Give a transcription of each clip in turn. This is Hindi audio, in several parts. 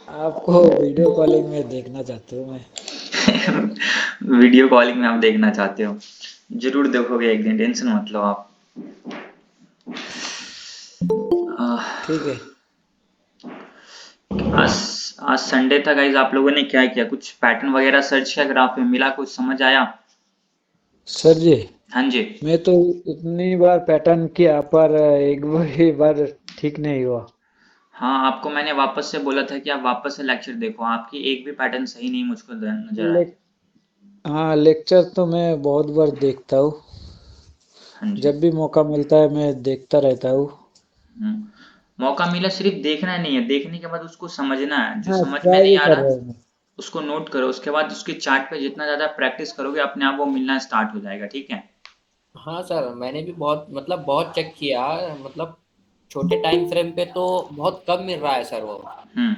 आपको वीडियो कॉलिंग में देखना चाहती हूँ मैं। वीडियो कॉलिंग में आप देखना चाहते हो? जरूर देखोगे एक दिन, टेंशन मत लो आप। आह, ठीक है। आज आज संडे था गाइज, आप लोगों ने क्या किया? कुछ पैटर्न वगैरह सर्च किया? ग्राफ में मिला, कुछ समझ आया? सर जी, हाँ जी। मैं तो इतनी बार पैटर्न किया पर एक भी बार ठीक नहीं हुआ। हाँ, आपको मैंने वापस से बोला था कि आप वापस से लेक्चर देखो, आपकी एक भी पैटर्न सही नहीं मुझको नजर ले, आए। हाँ, लेक्चर तो मैं बहुत बार देखता हूँ। हाँ जी। जब भी मौका मिलता है मैं देखता रहता हूँ। मौका मिला, सिर्फ देखना नहीं है, देखने के बाद उसको समझना है। जो हाँ, समझ में नहीं ट्राई आ कर रहा रहा हूँ मैं। उसको नोट करो, उसके बाद उसके चार्ट पे जितना ज्यादा प्रैक्टिस करोगे अपने आप वो मिलना स्टार्ट हो जाएगा, ठीक है? हाँ सर, मैंने भी बहुत मतलब बहुत चेक किया। मतलब छोटे टाइम फ्रेम पे तो बहुत कम मिल रहा है सर वो। हम्म।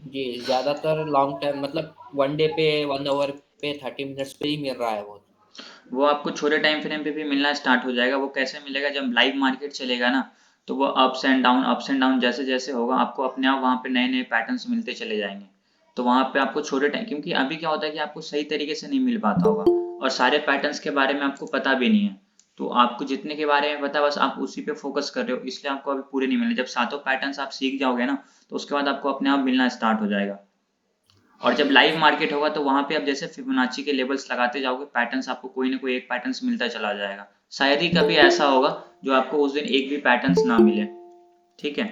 जी, ज्यादातर लॉन्ग टाइम मतलब 1 डे पे 1 आवर पे 30 मिनट्स पे ही मिल रहा है वो। वो आपको छोटे टाइम फ्रेम पे भी मिलना स्टार्ट हो जाएगा। वो कैसे मिलेगा? जब लाइव मार्केट चलेगा ना, तो वो अप्स एंड डाउन जैसे जैसे होगा, आपको अपने आप वहां पे नए नए पैटर्न्स मिलते चले जाएंगे। तो वहां पे आपको छोटे टाइम, क्योंकि अभी क्या होता है कि आपको सही तरीके से नहीं मिल पाता होगा, और सारे पैटर्न्स के बारे में आपको पता भी नहीं है। तो आपको जितने के बारे में पता है बस आप उसी पे फोकस कर रहे हो, इसलिए आपको अभी पूरे नहीं मिले। जब सातों पैटर्न्स आप सीख जाओगे ना, तो उसके बाद आपको अपने आप मिलना स्टार्ट हो जाएगा। और जब लाइव मार्केट होगा तो वहां पे आप जैसे फिबोनाची के लेवल्स लगाते जाओगे, पैटर्न्स आपको कोई ना कोई एक पैटर्न्स मिलता चला जाएगा। शायद ही कभी ऐसा होगा जो आपको उस दिन एक भी पैटर्न्स ना मिले, ठीक है?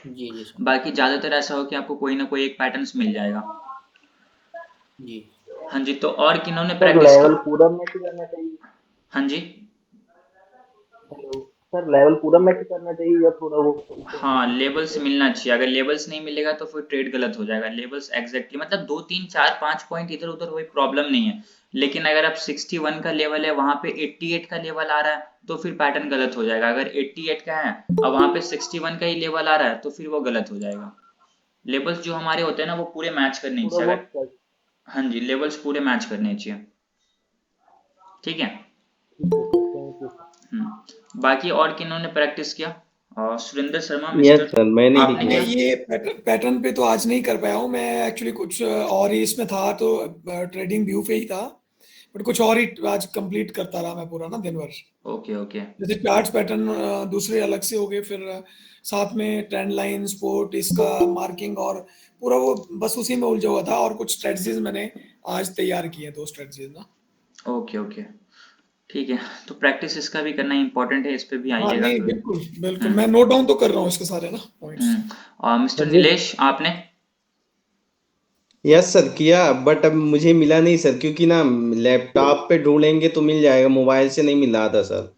जी जी सर। बाकी ज्यादातर ऐसा हो कि आपको कोई ना कोई एक पैटर्न्स मिल जाएगा। जी हाँ जी, तो और किन्होंने सर प्रैक्टिस की? लेवल पूरा मैच करना चाहिए। हाँ जी। हेलो सर, लेवल पूरा मैच करना चाहिए या थोड़ा वो ऊपर हाँ, नीचे कर लेबल्स सकते मिलना चाहिए। अगर लेबल्स नहीं मिलेगा तो फिर ट्रेड गलत हो जाएगा। लेबल्स एग्जैक्टली मतलब 2 3 4 5 पॉइंट इधर उधर वही प्रॉब्लम नहीं है। लेकिन अगर आप 61 का लेवल है, वहां पे 88 का लेवल आ रहा है, तो फिर पैटर्न गलत हो जाएगा। अगर 88 का है और वहां पे 61 का ही लेवल आ रहा है, तो फिर वो गलत हो जाएगा। लेबल्स जो हमारे होते हैं ना, वो पूरे मैच करने थोड़ा चाहिए। अगर बहुत कर। हाँ जी, लेबल्स पूरे मैच करने चाहिए, ठीक है? ठीक है सर, थैंक यू सर। बाकी और किन्होंने प्रैक्टिस किया? Surendra Sharma yes mister, sir, मैंने भी आपने किया। मैं किया? ये पैटर्न पैटर्न पे तो आज नहीं कर पाया हूँ। मैं एक्चुअली कुछ और ही इसमें था, तो ट्रेडिंग व्यू पे ही था। बट कुछ और ही आज कंप्लीट करता रहा मैं पूरा ना दिन भर। Okay okay. जैसे चार्ट्स पैटर्न दूसरे अलग से हो गए, फिर साथ में ट्रेंड लाइन स्पोर्ट इसका मार्किंग, और पूरा वो बस उसी में उलझा हुआ था। और कुछ स्ट्रेटजीज मैंने आज तैयार किए, 2 स्ट्रेटजीज ना। ओके ओके, ठीक है। तो प्रैक्टिस इसका भी करना इम्पोर्टेंट है, इस पे भी हाँ आइएगा नहीं, तो। बिल्कुल बिल्कुल, हम्म। मैं नोट डाउन तो कर रहा हूँ इसके सारे ना पॉइंट्स। और मिस्टर सर जी, नीलेश, आपने? यस सर किया, बट अब मुझे मिला नहीं सर, क्योंकि ना लैपटॉप पे ढूंढेंगे तो मिल जाएगा, मोबाइल से नहीं मिल रहा था सर।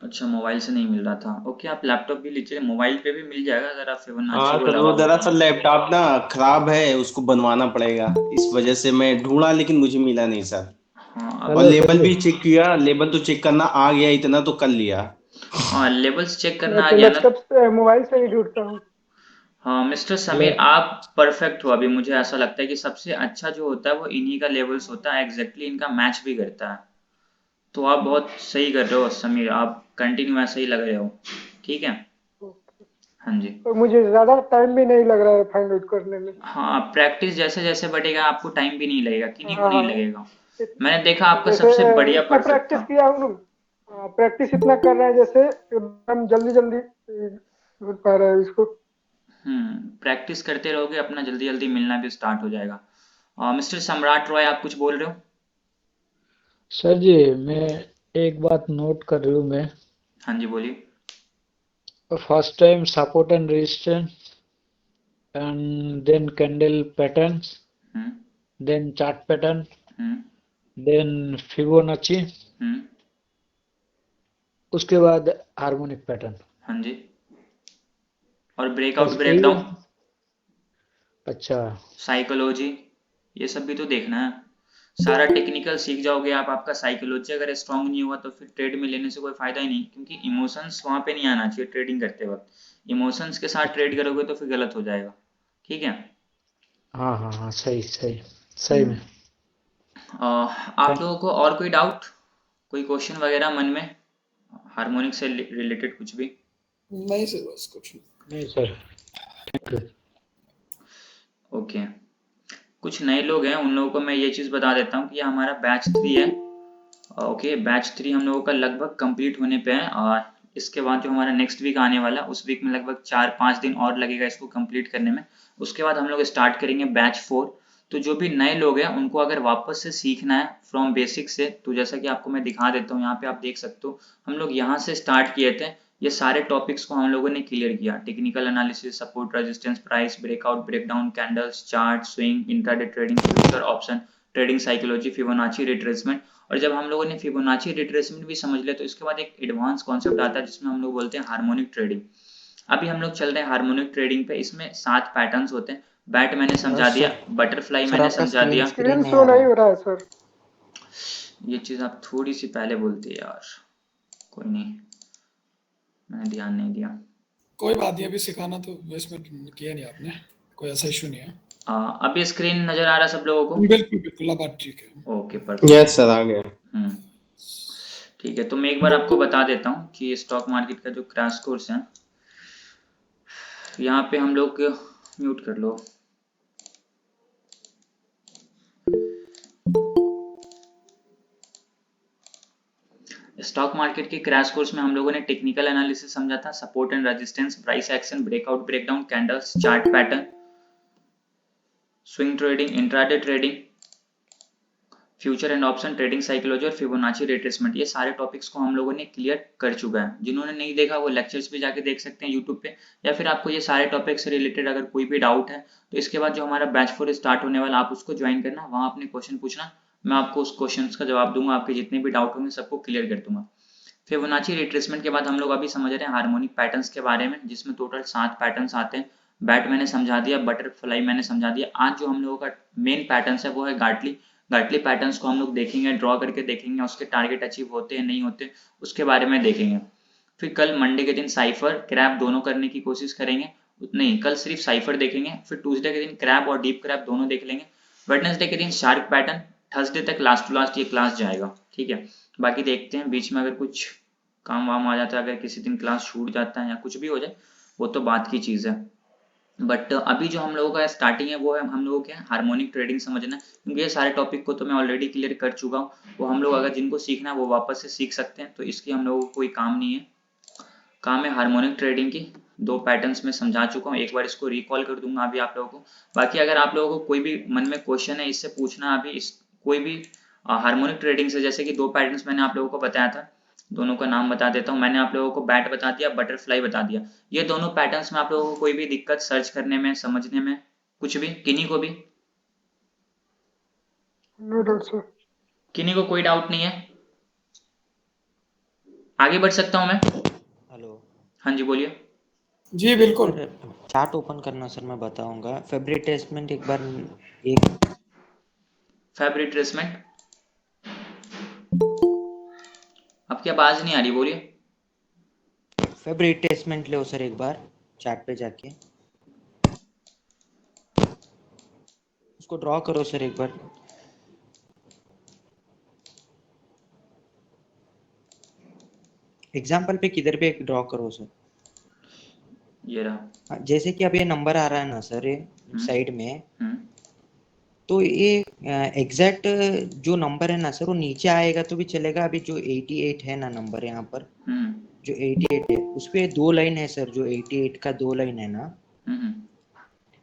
अच्छा, मोबाइल से नहीं मिल रहा था। ओके, आप लैपटॉप भी लीजिए, मोबाइल पे भी मिल जाएगा अगर आप फिबोनाची हाँ वो सर, वो लगाओगे तो। दरअसल लैपटॉप ना खराब है, उसको बनवाना पड़ेगा। इस वजह से मैं ढूंढा लेकिन मुझे मिला नहीं सर। हाँ और आप। हेलो सर लेबल जी। भी चेक किया, लेबल तो चेक करना आ गया, इतना तो कर लिया। हाँ, लेवल्स चेक मैं करना आ तो गया ना। लैपटॉप से मोबाइल से ही ढूंढता हूँ। हाँ मिस्टर हेलो। समीर, आप परफेक्ट हो। अभी मुझे ऐसा लगता है कि सबसे अच्छा जो होता है वो इन्हीं का लेवल्स होता है, एग्जैक्टली इनका मैच भी करता है। तो आप बहुत सही कर रहे हो समीर, आप कंटिन्यू ऐसे ही लग रहे हो, ठीक है? हाँ जी। और मुझे ज्यादा टाइम भी नहीं लग रहा है फाइंड आउट करने में। हाँ, प्रैक्टिस जैसे जैसे बढ़ेगा आपको टाइम भी नहीं लगेगा, किन्हीं को हाँ नहीं हाँ। लगेगा। इत- मैंने देखा आपका जैसे सबसे बढ़िया इतना परफेक्ट प्रैक्टिस था। किया हूँ ना, प्रैक्टिस इतना कर रहे हैं जैसे एकदम जल्दी जल्दी ढूंढ पा रहे हैं इसको। प्रैक्टिस करते रहोगे, अपना जल्दी जल्दी मिलना भी स्टार्ट हो जाएगा। मिस्टर सम्राट रॉय, आप कुछ बोल रहे हो? सर जी, मैं एक बात नोट कर रही हूँ मैं। हाँ जी, बोलिए। First time support and resistance and then candle patterns, hmm. Then chart pattern, hmm. Then Fibonacci, hmm. उसके बाद हार्मोनिक पैटर्न। हाँ जी। और ब्रेकआउट बस यही है। ब्रेकडाउन, अच्छा। साइकोलॉजी, ये सब भी तो देखना है। सारा टेक्निकल सीख जाओगे आप। आपका साइकोलॉजी अगर स्ट्रांग नहीं हुआ तो फिर ट्रेड में लेने से कोई फायदा ही नहीं, क्योंकि इमोशंस वहां पे नहीं आना चाहिए ट्रेडिंग करते वक्त। इमोशंस के साथ ट्रेड करोगे तो फिर गलत हो जाएगा, ठीक है? हाँ हाँ हाँ, सही सही। सही में। हम्म। आप लोगों को और कोई डाउट, कोई क्वेश्चन वगैरह मन में, हार्मोनिक से रिलेटेड कुछ भी? नहीं सर, बस कुछ नहीं। नहीं सर। Thank you. ओके, कुछ नए लोग हैं, उन लोगों को मैं ये चीज़ बता देता हूँ कि ये हमारा बैच 3 है। ओके, बैच 3 हम लोगों का लगभग कंप्लीट होने पे है, और इसके बाद जो हमारा नेक्स्ट वीक आने वाला है उस वीक में लगभग 4-5 दिन और लगेगा इसको कंप्लीट करने में। उसके बाद हम लोग स्टार्ट करेंगे बैच 4। तो जो भी नए लोग हैं उनको अगर वापस से सीखना है फ्रॉम बेसिक से, तो जैसा कि आपको मैं दिखा देता हूँ, यहाँ पे आप देख सकते हो हम लोग यहाँ से स्टार्ट किए थे। ये सारे टॉपिक्स को हम लोगों ने क्लियर किया, technical analysis, support, resistance, price, breakout, breakdown, candles, chart, swing, intraday trading, future, option trading, psychology, Fibonacci retracement. और जब हम लोगों ने फिबोनाची रिट्रेसमेंट भी समझ लिया तो इसके बाद एक एडवांस कॉन्सेप्ट आता है जिसमें हम लोग बोलते हैं हार्मोनिक ट्रेडिंग। अभी हम लोग चल रहे हैं हार्मोनिक ट्रेडिंग पे। इसमें 7 पैटर्न्स होते हैं। बैट मैंने समझा दिया, बटरफ्लाई मैंने समझा दिया। स्क्रीन शो नहीं हो रहा है सर। ये चीज आप थोड़ी सी पहले बोलते यार, कोई नहीं, मैंने ध्यान नहीं दिया। कोई बात नहीं, अभी सिखाना तो इसमें किया नहीं आपने, कोई ऐसा इशू नहीं है। अभी स्क्रीन नजर आ रहा है सब लोगों को? बिल्कुल बिल्कुल, अब बात ठीक है। Okay, perfect. यस सर, आ गया। ठीक है, तो मैं एक बार आपको बता देता हूँ कि स्टॉक मार्केट का जो क्रैश कोर्स है, यहाँ पे हम लोग म्यूट कर लो। स्टॉक मार्केट के क्रैश कोर्स में हम लोगों ने टेक्निकल एनालिसिस समझा था, support and resistance, price action, breakout, breakdown, candles, chart pattern, swing trading, intraday trading, future and option trading, psychology और फिबोनाची रिट्रेसमेंट। ये सारे टॉपिक्स को हम लोगों ने क्लियर कर चुका है। जिन्होंने नहीं देखा वो लेक्चर्स पे जाके देख सकते हैं यूट्यूब पे, या फिर आपको ये सारे टॉपिक्स से रिलेटेड अगर कोई भी डाउट है तो इसके बाद जो हमारा बैच 4 स्टार्ट होने वाला, आप उसको ज्वाइन करना, वहाँ अपने क्वेश्चन पूछना, मैं आपको उस क्वेश्चन का जवाब दूंगा, आपके जितने भी डाउट होंगे सबको क्लियर कर दूंगा। फिबोनाची रिट्रेसमेंट के बाद हम लोग अभी समझ रहे हैं हार्मोनिक पैटर्न्स के बारे में, जिसमें टोटल 7 पैटर्न्स आते हैं। बैट मैंने समझा दिया, बटरफ्लाई मैंने समझा दिया। आज जो हम लोगों का मेन पैटर्न्स है वो है गार्टली। गार्टली पैटर्न्स को हम लोग देखेंगे, ड्रॉ करके देखेंगे, उसके टारगेट अचीव होते हैं नहीं होते उसके बारे में देखेंगे। फिर कल मंडे के दिन साइफर क्रैप दोनों करने की कोशिश करेंगे, नहीं कल सिर्फ साइफर देखेंगे। फिर ट्यूसडे के दिन क्रैप और डीप क्रैप दोनों देख लेंगे। वेडनेसडे के दिन शार्क पैटर्न, थर्सडे तक लास्ट टू लास्ट ये क्लास जाएगा, ठीक है। बाकी देखते हैं बीच में अगर कुछ काम वाम आ जाता है, अगर किसी दिन क्लास छूट जाता है या कुछ भी हो जाए वो तो बात की चीज़ है। बट अभी जो हम लोगों का स्टार्टिंग है वो है हम लोगों के हार्मोनिक ट्रेडिंग समझना है, क्योंकि ये सारे टॉपिक को तो मैं ऑलरेडी क्लियर कर चुका हूँ। वो हम लोग अगर जिनको सीखना है वो वापस से सीख सकते हैं, तो इसकी हम लोगों को कोई काम नहीं है। काम है हार्मोनिक ट्रेडिंग की। 2 पैटर्न्स में समझा चुका हूँ, एक बार इसको रिकॉल कर दूंगा अभी आप लोगों को। बाकी अगर आप लोगों को कोई भी मन में क्वेश्चन है इससे पूछना अभी, इस कोई भी हार्मोनिक ट्रेडिंग से, जैसे कि 2 पैटर्न्स मैंने आप लोगों को बताया था, दोनों का नाम बता देता हूँ। मैंने आप लोगों को बैट बता दिया, बटरफ्लाई बता दिया। ये दोनों पैटर्न्स में आप लोगों को कोई भी दिक्कत सर्च करने में, समझने में, कुछ भी, किन्हीं को भी? No doubt sir. किन्हीं को कोई डाउट नहीं है? आगे बढ़ सकता हूँ मैं? हेलो। हाँ जी बोलिए। जी बिल्कुल। चार्ट ओपन करना सर, मैं बताऊंगा। फेब्रुअरी ट्रेसमेंट एक बार, एक फेब्रुअरी ट्रेसमेंट, आपकी आवाज नहीं आ रही, बोलिए। फेब्रुअरी ट्रेसमेंट लो सर एक बार, चार्ट पे जाके उसको ड्रॉ करो सर एक बार। एग्जाम्पल पे किधर पे ड्रॉ करो सर। ये रहा। जैसे कि अब ये नंबर आ रहा है ना सर, ये साइड में, तो ये एग्जैक्ट जो नंबर है ना सर वो नीचे आएगा तो भी चलेगा। अभी जो 88 है ना नंबर यहाँ पर, जो 88 है उस पे 2 लाइन है सर, जो 88 का 2 लाइन है ना।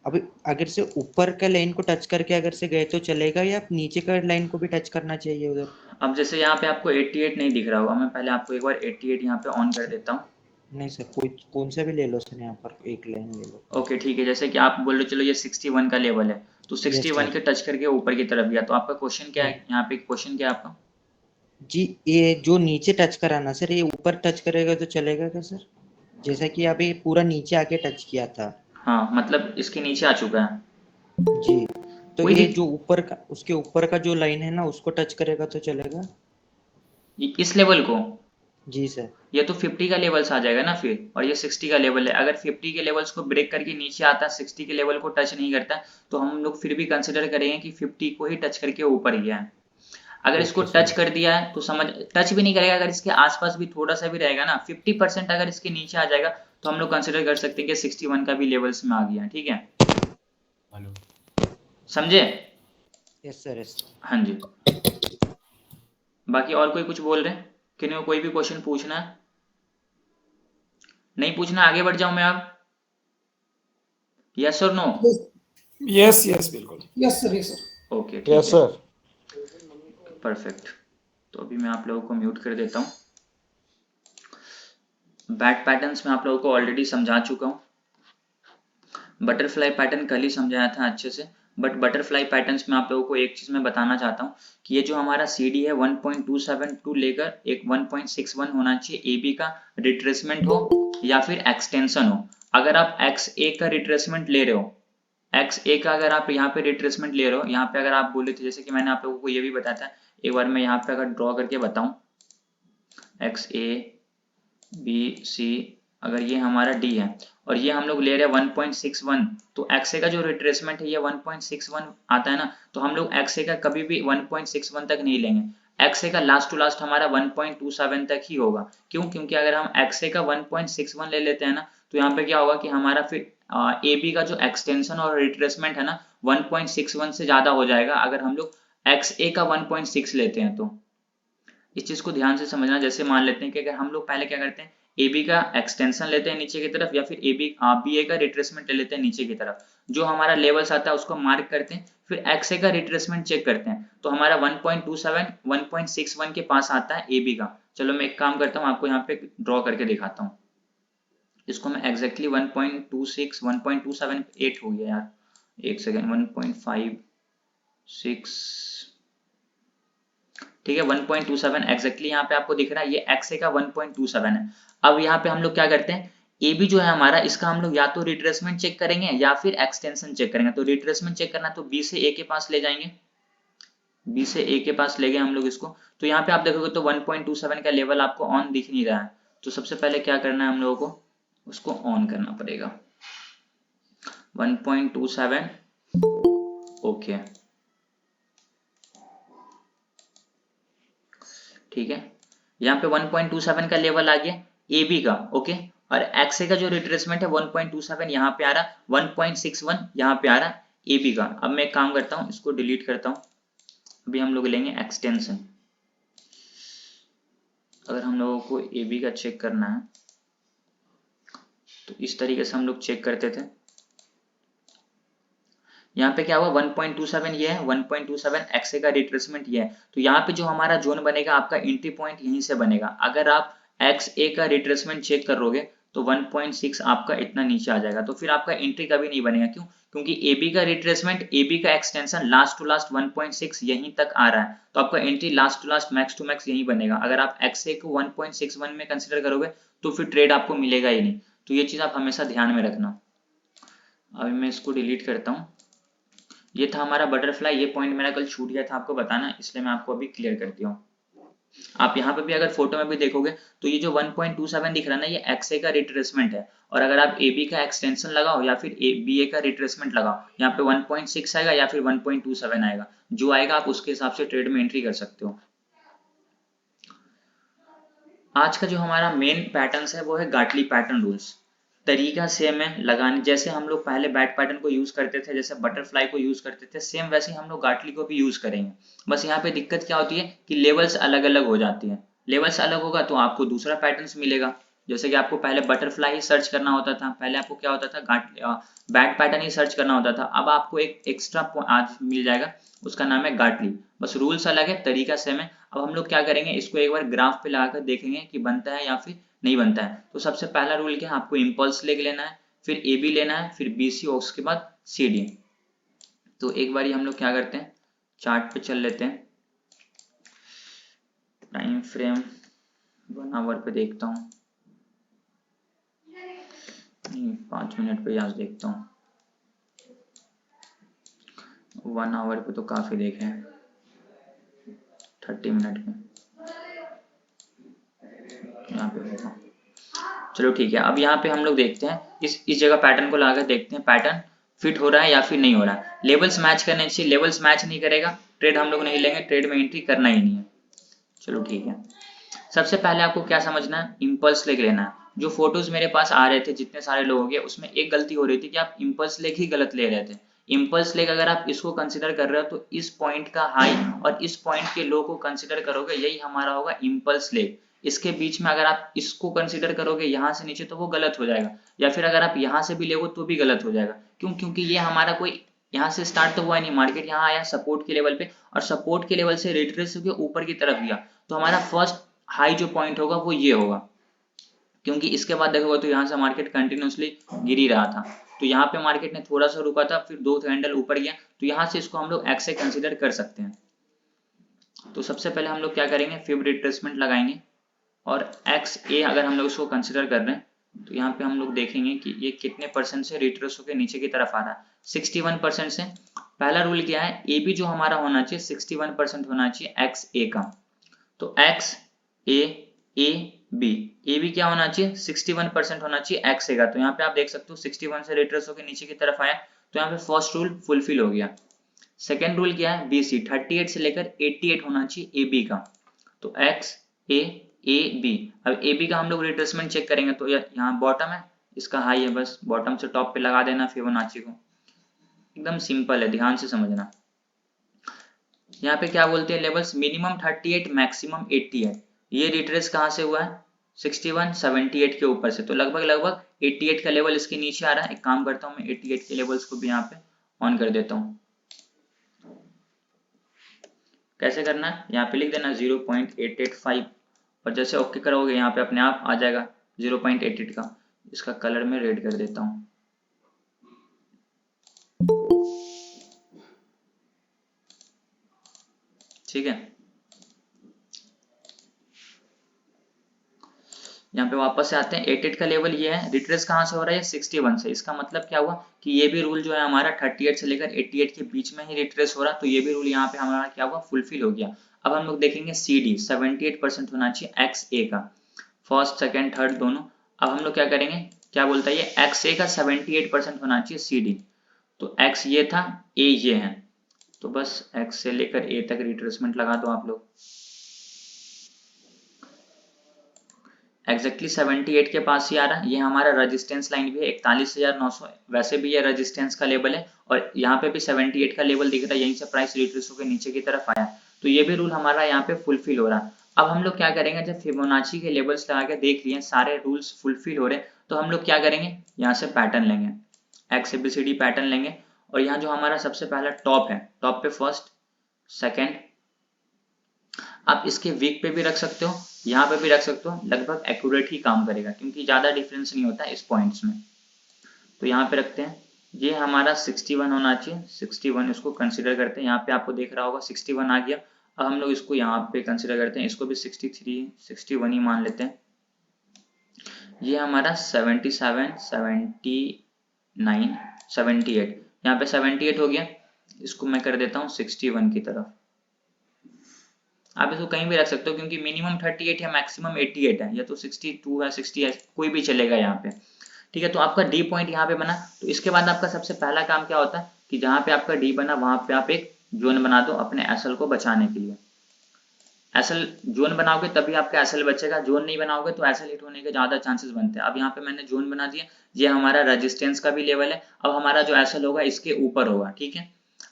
अब अगर से ऊपर का लाइन को टच करके अगर से गए तो चलेगा, या नीचे का लाइन को भी टच करना चाहिए उधर? अब जैसे यहाँ पे आपको 88 नहीं दिख रहा होगा, मैं पहले आपको एक बार 88 यहाँ पे ऑन कर देता हूँ। नहीं सर, कोई कौन सा भी ले लो सर, यहाँ पर एक लाइन ले लो। ओके ठीक है, जैसे कि आप बोल रहे चलो ये 61 का लेवल है, तो 61 के टच करके ऊपर की तरफ गया, तो आपका क्वेश्चन क्या है यहाँ पे? क्वेश्चन क्या है आपका? जी ये जो नीचे टच करा ना सर, ये ऊपर टच करेगा तो चलेगा क्या सर? जैसा कि अभी पूरा नीचे आके टच किया था। हाँ, मतलब इसके नीचे आ चुका है जी, तो ये जो ऊपर का, उसके ऊपर का जो लाइन है ना उसको टच करेगा तो चलेगा? इस लेवल को? जी सर। ये तो 50 का लेवल्स आ जाएगा ना फिर, और ये 60 का लेवल है। अगर 50 के लेवल्स को ब्रेक करके नीचे आता, 60 के लेवल को टच नहीं करता, तो हम लोग फिर भी कंसिडर करेंगे कि 50 को ही टच करके ऊपर गया है। अगर इसको टच कर दिया है तो समझ, टच भी नहीं करेगा, अगर इसके आसपास भी थोड़ा सा भी रहेगा ना, 50% अगर इसके नीचे आ जाएगा तो हम लोग कंसिडर कर सकते हैं कि 61 का भी लेवल्स में आ गया, ठीक है। समझे? Yes sir, yes. हाँ जी। बाकी और कोई कुछ बोल रहे हैं? किन्हीं को कोई भी क्वेश्चन पूछना है? नहीं पूछना, आगे बढ़ जाऊं मैं अब? यस और नो? यस यस बिल्कुल। Yes sir, yes sir. Okay ठीक है यस सर। परफेक्ट। तो अभी मैं आप लोगों को म्यूट कर देता हूँ। बैट पैटर्न्स में आप लोगों को ऑलरेडी समझा चुका हूँ। बटरफ्लाई पैटर्न कल ही समझाया था अच्छे से, बट बटरफ्लाई पैटर्न्स में आप लोगों को एक चीज मैं बताना चाहता हूँ कि ये जो हमारा CD है 1.272 लेकर एक 1.61 होना चाहिए AB का रिट्रेसमेंट हो या फिर एक्सटेंशन हो। अगर आप XA का रिट्रेसमेंट ले रहे हो, XA का अगर आप यहाँ पे रिट्रेसमेंट ले रहे हो, यहाँ पे अगर आप बोले थे, जैसे कि मैंने आप लोगों को ये भी बताया था, एक बार मैं यहाँ पे अगर ड्रॉ करके बताऊं, XA BC, अगर ये हमारा D है और ये हम लोग ले रहे हैं 1.61, तो XA का जो रिट्रेसमेंट है ये 1.61 आता है ना, तो हम लोग XA का कभी भी 1.61 तक नहीं लेंगे। XA का लास्ट टू लास्ट हमारा 1.27 तक ही होगा। क्यों? क्योंकि अगर हम XA का 1.61 ले लेते हैं ना, तो यहाँ पे क्या होगा कि हमारा फिर AB का जो एक्सटेंशन और रिट्रेसमेंट है ना 1.61 से ज्यादा हो जाएगा अगर हम लोग XA का 1.6 लेते हैं। तो इस चीज को ध्यान से समझना। जैसे मान लेते हैं कि अगर हम लोग पहले क्या करते हैं, AB का एक्सटेंशन लेते हैं नीचे की तरफ, या फिर BA का रिट्रेसमेंट ले लेते हैं नीचे की तरफ, जो हमारा लेवल्स आता है उसको मार्क करते हैं, फिर XA का रिट्रेसमेंट चेक करते हैं, तो हमारा 1.27 1.61 के पास आता है AB का। चलो मैं एक काम करता हूँ, आपको यहाँ पे ड्रॉ करके दिखाता हूँ। इसको मैं एग्जैक्टली 1.26 1.278 हो गया यार, एक सेकेंड, 1.56, ठीक है 1.27 एग्जैक्टली यहाँ पे आपको दिख रहा है, ये XA का 1.27 है। अब यहाँ पे हम लोग क्या करते हैं, AB जो है हमारा, इसका हम लोग या तो रिट्रेसमेंट चेक करेंगे या फिर एक्सटेंशन चेक करेंगे। तो रिट्रेसमेंट चेक करना तो B से A के पास ले जाएंगे, B से A के पास ले गए हम लोग इसको। तो यहाँ पे आप देखोगे तो 1.27 का लेवल आपको ऑन दिख नहीं रहा है, तो सबसे पहले क्या करना है हम लोगों को, उसको ऑन करना पड़ेगा। 1.27 ओके ठीक है, यहाँ पे 1.27 का लेवल आ गया AB का, ओके। और XA का जो रिट्रेसमेंट है 1.27 यहाँ पे आ रहा, 1.61 यहाँ पे आ रहा AB का। अब मैं एक काम करता हूँ, इसको डिलीट करता हूँ। अभी हम लोग लेंगे एक्सटेंशन। अगर हम लोगों को AB का चेक करना है तो इस तरीके से हम लोग चेक करते थे। यहाँ पे क्या हुआ, 1.27 ये है, 1.27 XA का रिट्रेसमेंट ये है। तो यहाँ पे जो हमारा जोन बनेगा, आपका एंट्री पॉइंट यहीं से बनेगा। अगर आप XA का रिट्रेसमेंट चेक करोगे तो 1.6 आपका इतना नीचे आ जाएगा, तो फिर आपका एंट्री कभी नहीं बनेगा। क्यों? क्योंकि AB का रिट्रेसमेंट, AB का एक्सटेंशन लास्ट टू लास्ट 1.6 यहीं तक आ रहा है, तो आपका entry last to last max to max यहीं बनेगा। अगर आप XA को 1.61 में कंसिडर करोगे तो फिर ट्रेड आपको मिलेगा ही नहीं। तो ये चीज आप हमेशा ध्यान में रखना। अभी मैं इसको डिलीट करता हूँ। ये था हमारा बटरफ्लाई, ये पॉइंट मेरा कल छूट गया था आपको बताना, इसलिए मैं आपको अभी क्लियर करती हूँ। आप यहाँ पे भी अगर फोटो में भी देखोगे तो ये जो 1.27 दिख रहा है ना, ये XA का रिट्रेसमेंट है। और अगर आप AB का एक्सटेंशन लगाओ या फिर BA का रिट्रेसमेंट लगाओ, यहाँ पे 1.6 आएगा या फिर 1.27 आएगा, जो आएगा आप उसके हिसाब से ट्रेड में एंट्री कर सकते हो। आज का जो हमारा मेन पैटर्न है वो है गाटली पैटर्न रूल्स। तरीका सेम है लगाने, जैसे हम लोग पहले बैट पैटर्न को यूज करते थे, जैसे बटरफ्लाई को यूज करते थे, सेम वैसे ही हम लोग गाटली को भी यूज करेंगे। बस यहाँ पे दिक्कत क्या होती है कि लेवल्स अलग अलग हो जाती है। लेवल्स अलग होगा तो आपको दूसरा पैटर्न मिलेगा। जैसे कि आपको पहले बटरफ्लाई ही सर्च करना होता था, पहले आपको क्या होता था, बैट पैटर्न ही सर्च करना होता था। अब आपको एक एक्स्ट्रा आज मिल जाएगा, उसका नाम है गाटली। बस रूल्स अलग है, तरीका सेम है। अब हम लोग क्या करेंगे, इसको एक बार ग्राफ पे लगाकर देखेंगे कि बनता है या फिर नहीं बनता है। तो सबसे पहला रूल क्या है, आपको इम्पल्स लेग लेना है, फिर AB लेना है, फिर BC और उसके बाद CD। तो एक बार हम लोग क्या करते हैं, चार्ट पे चल लेते हैं। टाइम फ्रेम 1 आवर पे देखता हूँ, नहीं 5 मिनट पे आज देखता हूँ। 1 आवर पे तो काफी देखे हैं, 30 मिनट में यहाँ पे होगा। चलो ठीक है, अब यहाँ पे हम लोग देखते हैं, इस जगह पैटर्न को लगाकर देखते हैं पैटर्न फिट हो रहा है या फिर नहीं हो रहा है। लेवल्स मैच करने चाहिए, लेवल्स मैच नहीं करेगा ट्रेड हम लोग नहीं लेंगे, ट्रेड में एंट्री करना ही नहीं है। चलो ठीक है, सबसे पहले आपको क्या समझना है, इम्पल्स लेग लेना है। जो फोटोज मेरे पास आ रहे थे जितने सारे लोगों के, उसमें एक गलती हो रही थी कि आप इम्पल्स लेग ही गलत ले रहे थे। इम्पल्स लेग अगर आप इसको कंसिडर कर रहे हो तो इस पॉइंट का हाई और इस पॉइंट के लो को कंसिडर करोगे, यही हमारा होगा इम्पल्स लेग। इसके बीच में अगर आप इसको कंसिडर करोगे यहाँ से नीचे तो वो गलत हो जाएगा, या फिर अगर आप यहाँ से भी लेगो तो भी गलत हो जाएगा। क्यों? क्योंकि ये हमारा कोई यहाँ से स्टार्ट तो हुआ नहीं, मार्केट यहाँ आया सपोर्ट के लेवल पे और सपोर्ट के लेवल से रिट्रेस होकर ऊपर की तरफ गया, तो हमारा फर्स्ट हाई जो पॉइंट होगा वो ये होगा। क्योंकि इसके बाद देखोगे तो यहाँ से मार्केट कंटिन्यूसली गिर ही रहा था, तो यहाँ पे मार्केट ने थोड़ा सा रुका था, फिर 2 कैंडल ऊपर गया, तो यहाँ से इसको हम लोग एक्स से कंसिडर कर सकते हैं। तो सबसे पहले हम लोग क्या करेंगे, फिब रिट्रेसमेंट लगाएंगे और एक्स ए अगर हम लोग इसको कंसिडर कर रहे हैं तो यहाँ पे हम लोग देखेंगे कि ये कितने परसेंट से रिट्रेस होकर नीचे की तरफ आ रहा है। 61% से। पहला रूल क्या है, ए बी जो हमारा होना चाहिए 61% होना चाहिए एक्स ए का। तो एक्स ए बी क्या होना चाहिए 61% होना चाहिए एक्स ए का। तो यहाँ पे आप देख सकते हो 61 से रिट्रेस होकर नीचे की तरफ आया, तो यहाँ पे फर्स्ट रूल फुलफिल हो गया। सेकेंड रूल क्या है, बी सी 38 से लेकर 88 होना चाहिए ए बी का। तो एक्स ए बी, अब ए बी का हम लोग रिट्रेसमेंट चेक करेंगे तो यहाँ बॉटम है, इसका हाई है, बस बॉटम से टॉप पे लगा देना फिबोनाची को। एकदम सिंपल है, ध्यान से समझना। यहाँ पे क्या बोलते हैं लेवल्स, मिनिमम 38 मैक्सिमम 88। ये रिट्रेस कहाँ से हुआ है 61 78 के ऊपर से, तो लगभग 88 का लेवल इसके नीचे आ रहा है। एक काम करता हूँ मैं 88 के लेवल्स को भी यहाँ पे ऑन कर देता हूँ। कैसे करना है, यहाँ पे लिख देना 0.885 और जैसे ओके करोगे यहाँ पे अपने आप आ जाएगा 0.88 का। इसका कलर में रेड कर देता हूँ। ठीक है, यहाँ पे वापस से आते हैं। 88 का लेवल ये है, रिट्रेस कहाँ से हो रहा है 61 से। इसका मतलब क्या हुआ कि ये भी रूल जो है हमारा 38 से लेकर 88 के बीच में ही रिट्रेस हो रहा, तो ये भी रूल यहाँ पे हमारा क्या हुआ फुलफिल हो गया। अब हम लोग देखेंगे सी डी 78% होना चाहिए एक्स ए का, फर्स्ट सेकेंड थर्ड दोनों। अब हम लोग क्या करेंगे, क्या बोलता है ये एक्स ए का 78% होना चाहिए सी डी। तो एक्स ये था, ए ये है, तो बस एक्स से लेकर ए तक रिट्रेसमेंट लगा दो आप लोग। एग्जैक्टली 78 के पास ही आ रहा है। ये हमारा रेजिस्टेंस लाइन भी है 41,900, वैसे भी ये रेजिस्टेंस का लेवल है और यहाँ पे भी 78 का लेवल दिख रहा है, यहीं से प्राइस रिट्रेस होकर नीचे की तरफ आया, तो ये भी रूल हमारा यहाँ पे फुलफिल हो रहा है। अब हम लोग क्या करेंगे, जब फिबोनाची के लेवल्स लगा के देख लिए सारे रूल्स फुलफिल हो रहे हैं, तो हम लोग क्या करेंगे, यहाँ से पैटर्न लेंगे, XABCD पैटर्न लेंगे और यहाँ जो हमारा सबसे पहला टॉप है, टॉप पे फर्स्ट सेकेंड, आप इसके वीक पे भी रख सकते हो, यहाँ पे भी रख सकते हो, लगभग एक्यूरेट ही काम करेगा क्योंकि ज्यादा डिफरेंस नहीं होता इस पॉइंट्स में। तो यहाँ पे रखते हैं, ये हमारा 61 होना चाहिए, 61 इसको कंसिडर करते हैं। यहाँ पे आपको देख रहा होगा 61 आ गया। अब हम लोग इसको यहाँ पे कंसिडर करते हैं, इसको भी 63 61 ही मान लेते हैं। ये हमारा 77 79 78, यहाँ पे 78 हो गया, इसको मैं कर देता हूँ 61 की तरफ। आप इसको कहीं भी रख सकते हो क्योंकि मिनिमम 38 है मैक्सिमम 88 है, या तो 62 है 60 है, कोई भी चलेगा यहाँ पे। ठीक है, तो आपका डी पॉइंट यहाँ पे बना। तो इसके बाद आपका सबसे पहला काम क्या होता है कि जहाँ पे आपका डी बना वहां पे आप एक जोन बना दो अपने एसएल को बचाने के लिए। एसएल जोन बनाओगे तभी आपका एसएल बचेगा, जोन नहीं बनाओगे तो एसएल हिट होने के ज्यादा चांसेस बनते हैं। अब यहाँ पे मैंने जोन बना दिया, ये हमारा रेजिस्टेंस का भी लेवल है। अब हमारा जो एसएल होगा इसके ऊपर होगा। ठीक है,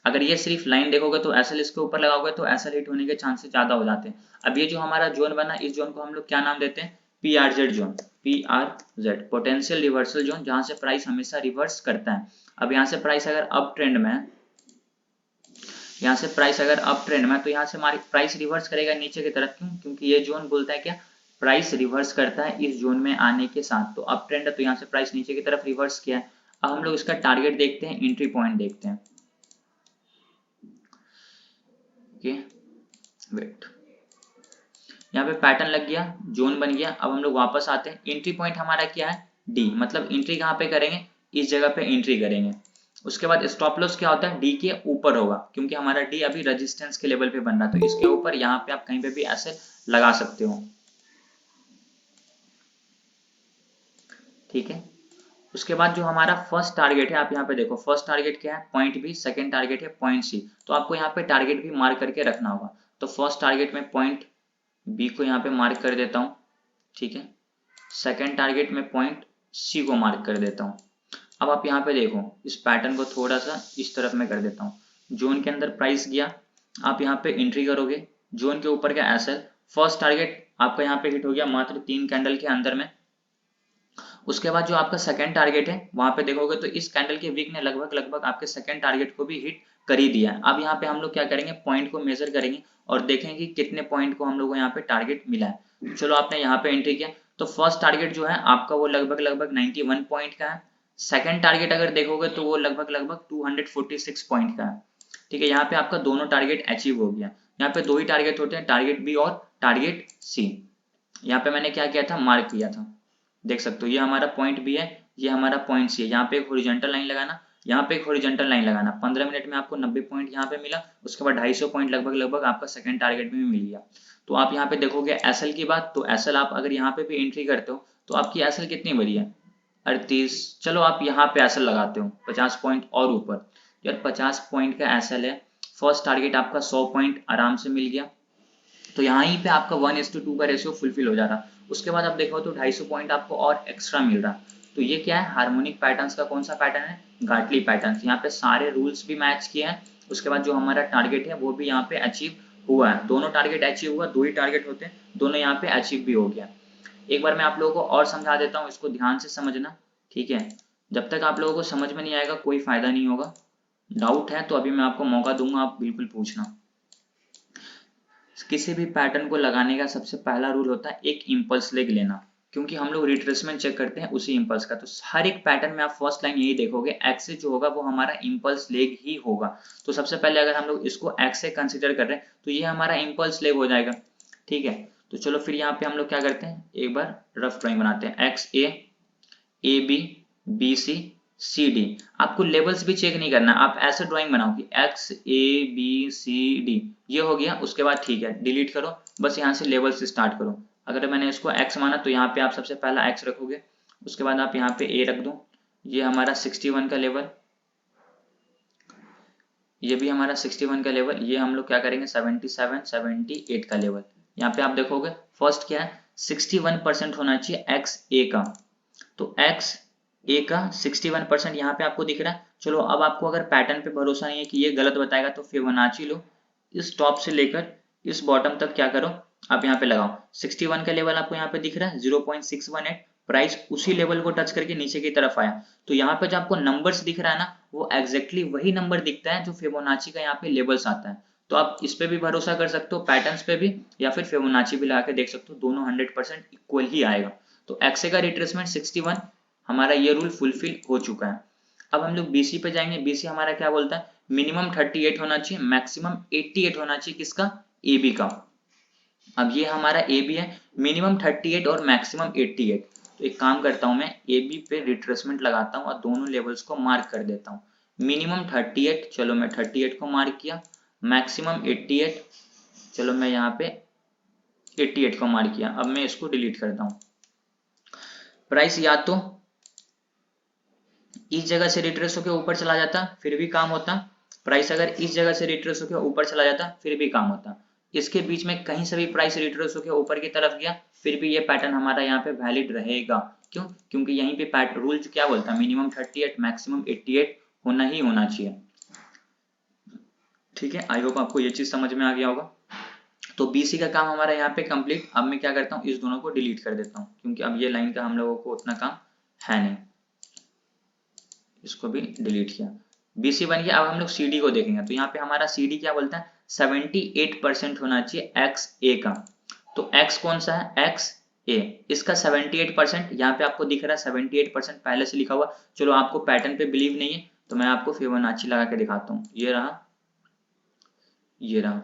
अगर ये सिर्फ लाइन देखोगे तो एसएल इसके ऊपर लगाओगे तो एसएल हिट होने के चांसेस ज्यादा हो जाते हैं। अब ये जो हमारा जोन बना, इस जोन को हम लोग क्या नाम देते हैं, PRZ zone, PRZ potential reversal zone, जहां से प्राइस हमेशा रिवर्स करता है। अब यहाँ से प्राइस अगर अप ट्रेंड में है, यहाँ से प्राइस अगर अप ट्रेंड में, तो यहाँ से प्राइस रिवर्स करेगा नीचे की तरफ। क्यों? क्योंकि ये जोन बोलता है क्या, प्राइस रिवर्स करता है इस जोन में आने के साथ। तो अप ट्रेंड है तो यहाँ से प्राइस नीचे की तरफ रिवर्स किया है। अब हम लोग इसका टारगेट देखते हैं, एंट्री पॉइंट देखते हैं। ओके वेट, यहाँ पे पैटर्न लग गया, जोन बन गया। अब हम लोग वापस आते हैं, एंट्री पॉइंट हमारा क्या है डी, मतलब एंट्री कहाँ पे करेंगे, इस जगह पे एंट्री करेंगे। उसके बाद स्टॉप लॉस क्या होता है, डी के ऊपर होगा, क्योंकि हमारा डी अभी रेजिस्टेंस के लेवल पे बन रहा है, तो इसके ऊपर यहाँ पे आप कहीं पे भी ऐसे लगा सकते हो। ठीक है, उसके बाद जो हमारा फर्स्ट टारगेट है, आप यहाँ पे देखो फर्स्ट टारगेट क्या है पॉइंट बी, सेकंड टारगेट है पॉइंट सी। तो आपको यहाँ पे टारगेट भी मार्क करके रखना होगा। तो फर्स्ट टारगेट में पॉइंट बी को यहाँ पे मार्क कर देता हूँ। ठीक है, सेकंड टारगेट में पॉइंट सी को मार्क कर देता हूँ। अब आप यहाँ पे देखो, इस पैटर्न को थोड़ा सा इस तरफ में कर देता हूँ। जोन के अंदर प्राइस गया, आप यहाँ पे एंट्री करोगे, जोन के ऊपर का एसएल फर्स्ट टारगेट आपका यहाँ पे हिट हो गया मात्र 3 कैंडल के अंदर में। उसके बाद जो आपका सेकंड टारगेट है वहां पे देखोगे तो इस कैंडल के वीक ने लगभग आपके सेकंड टारगेट को भी हिट कर ही दिया है। अब यहाँ पे हम लोग क्या करेंगे, पॉइंट को मेजर करेंगे और देखेंगे कि कितने पॉइंट को हम लोग को यहाँ पे टारगेट मिला है। चलो आपने यहाँ पे एंट्री किया तो फर्स्ट टारगेट जो है आपका वो लगभग 91 पॉइंट का है। सेकंड टारगेट अगर देखोगे तो वो लगभग 246 पॉइंट का है। ठीक है, यहाँ पे आपका दोनों टारगेट अचीव हो गया। यहाँ पे दो ही टारगेट होते हैं, टारगेट बी और टारगेट सी। यहाँ पे मैंने क्या किया था, मार्क किया था, देख सकते हो ये हमारा पॉइंट बी है, ये हमारा पॉइंट सी है। यहाँ पे एक हॉरिजॉन्टल लाइन लगाना, यहाँ पे एक हॉरिजॉन्टल लाइन लगाना। 15 मिनट में आपको 90 पॉइंट यहाँ पे मिला, उसके बाद 250 पॉइंट लगभग आपका सेकंड टारगेट में भी मिल गया। तो आप यहाँ पे देखोगे एसएल की बात, तो एसएल आप अगर यहाँ पे भी एंट्री करते हो तो आपकी एसएल कितनी बड़ी है, 38। चलो आप यहाँ पे एसएल लगाते हो 50 पॉइंट और ऊपर, यार 50 पॉइंट का एसएल है, फर्स्ट टारगेट आपका 100 पॉइंट आराम से मिल गया। तो यहाँ ही पे आपका 1:2 का रेशियो फुलफिल हो जा रहा। उसके बाद आप देखो तो 250 पॉइंट आपको और एक्स्ट्रा मिल रहा। तो ये क्या है, हार्मोनिक पैटर्न्स का कौन सा पैटर्न है, गाटली पैटर्न। यहाँ पे सारे रूल्स भी मैच किए हैं, उसके बाद जो हमारा टारगेट है वो भी यहाँ पे अचीव हुआ है। दोनों टारगेट अचीव हुआ, दो ही टारगेट होते हैं, दोनों यहाँ पे अचीव भी हो गया। एक बार मैं आप लोगों को और समझा देता हूँ, इसको ध्यान से समझना, ठीक है। जब तक आप लोगों को समझ में नहीं आएगा कोई फायदा नहीं होगा। डाउट है तो अभी मैं आपको मौका दूंगा, आप बिल्कुल पूछना। किसी भी पैटर्न को लगाने का सबसे पहला रूल होता है एक इंपल्स लेग लेना, क्योंकि हम लोग रिट्रेसमेंट चेक करते हैं उसी इंपल्स का। तो हर एक पैटर्न में आप फर्स्ट लाइन यही देखोगे, एक्स से जो होगा वो हमारा इंपल्स लेग ही होगा। तो सबसे पहले अगर हम लोग इसको एक्स से कंसिडर कर रहे हैं तो ये हमारा इंपल्स लेग हो जाएगा, ठीक है। तो चलो फिर यहाँ पे हम लोग क्या करते हैं, एक बार रफ ड्राइंग बनाते हैं। X A B B C C D. आपको लेवल्स भी चेक नहीं करना, आप ऐसे ड्राइंग बनाओ कि X A B C D, ये हो गया। उसके बाद ठीक है, डिलीट करो, बस यहाँ से लेवल से स्टार्ट करो। अगर मैंने इसको एक्स माना तो यहाँ पे आप सबसे पहला एक्स रखोगे, उसके बाद आप यहाँ पे ए रख दो, ये हमारा 61 का लेवल, ये भी हमारा 61 का लेवल। ये हम लोग क्या करेंगे 77 78 का लेवल। यहाँ पे आप देखोगे फर्स्ट क्या है, 61% होना चाहिए एक्स ए का। तो एक्स ए का 61% यहाँ पे आपको दिख रहा है। चलो अब आपको अगर पैटर्न पे भरोसा नहीं है कि ये गलत बताएगा तो फिबोनाची लो, इस टॉप से लेकर इस बॉटम तक क्या करो, आप यहाँ पे लगाओ। 61 का लेवल आपको यहाँ पे दिख रहा है 0.618, प्राइस उसी लेवल को टच करके नीचे की तरफ आया। तो यहाँ पे जो आपको नंबर्स दिख रहा है ना, वो एग्जैक्टली वही नंबर दिखता है जो फिबोनाची का यहाँ पे लेवल्स आता है। तो आप इस पे भी भरोसा कर सकते हो, पैटर्न्स पे भी, या फिर फिबोनाची भी लगा के देख सकते हो, दोनों 100% इक्वल ही आएगा। तो एक्सए का रिट्रेसमेंट 61, हमारा ये रूल फुलफिल हो चुका है। अब हम लोग बीसी पे जाएंगे। बीसी हमारा क्या बोलता है, मिनिमम 38 होना चाहिए, मैक्सिमम 88 होना चाहिए, किसका, एबी का। अब ये हमारा ए बी है, मिनिमम 38 और मैक्सिमम 88। तो एक काम करता हूं, मैं ए बी पे रिट्रेसमेंट लगाता हूं और दोनों लेवल्स को मार्क कर देता हूं। मिनिमम 38, चलो मैं 38 को मार्क किया, मैक्सिमम 88, चलो मैं यहाँ पे 88 को मार्क किया। अब मैं इसको डिलीट करता हूं। प्राइस या तो इस जगह से रिट्रेस होकर ऊपर चला जाता फिर भी काम होता, प्राइस अगर इस जगह से रिट्रेस होकर ऊपर चला जाता फिर भी काम होता, इसके बीच में कहीं से भी प्राइस रिट्रेस होकर ऊपर की तरफ गया फिर भी ये पैटर्न हमारा यहाँ पे वैलिड रहेगा। क्यों, क्योंकि यहीं पे पैटर्न रूल क्या बोलता है, मिनिमम 38 मैक्सिमम 88 होना ही होना चाहिए। ठीक है, आई होप आपको ये चीज समझ में आ गया होगा। तो बीसी का काम हमारा यहाँ पे कंप्लीट। अब मैं क्या करता हूँ, इस दोनों को डिलीट कर देता हूँ, क्योंकि अब ये लाइन का हम लोगों को उतना काम है नहीं, इसको भी डिलीट किया। बीसी बन गया। अब हम लोग सीडी को देखेंगे। तो यहाँ पे हमारा सीडी क्या बोलता है, 78% होना चाहिए एक्स ए का। तो एक्स कौन सा है, एक्स ए, इसका 78%, यहाँ पे आपको दिख रहा है 78% पहले से लिखा हुआ। चलो आपको पैटर्न पे बिलीव नहीं है तो मैं आपको फिबोनाची लगा के दिखाता हूँ। ये रहा, ये रहा,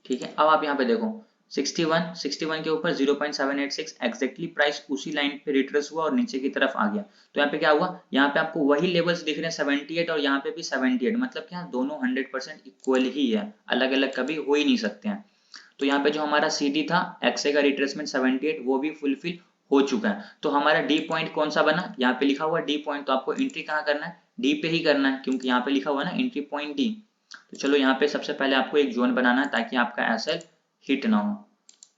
ठीक है। अब आप यहाँ पे देखो 61 के ऊपर 0.786 एग्जैक्टली प्राइस उसी लाइन पे रिट्रेस हुआ और नीचे की तरफ आ गया। तो यहाँ पे क्या हुआ, यहाँ पे आपको वही लेवल्स दिख रहे हैं 78 और यहाँ पे भी 78, मतलब क्या दोनों 100% इक्वल ही है, अलग अलग कभी हो ही नहीं सकते हैं। तो यहाँ पे जो हमारा CD था एक्सए का रिट्रेसमेंट 78 वो भी फुलफिल हो चुका है। तो हमारा डी पॉइंट कौन सा बना, यहाँ पे लिखा हुआ डी पॉइंट, तो आपको एंट्री कहाँ करना है, डी पे ही करना है, क्योंकि यहाँ पे लिखा हुआ ना एंट्री पॉइंट डी। तो चलो यहाँ पे सबसे पहले आपको एक जोन बनाना है ताकि आपका एसएल हिट ना हो।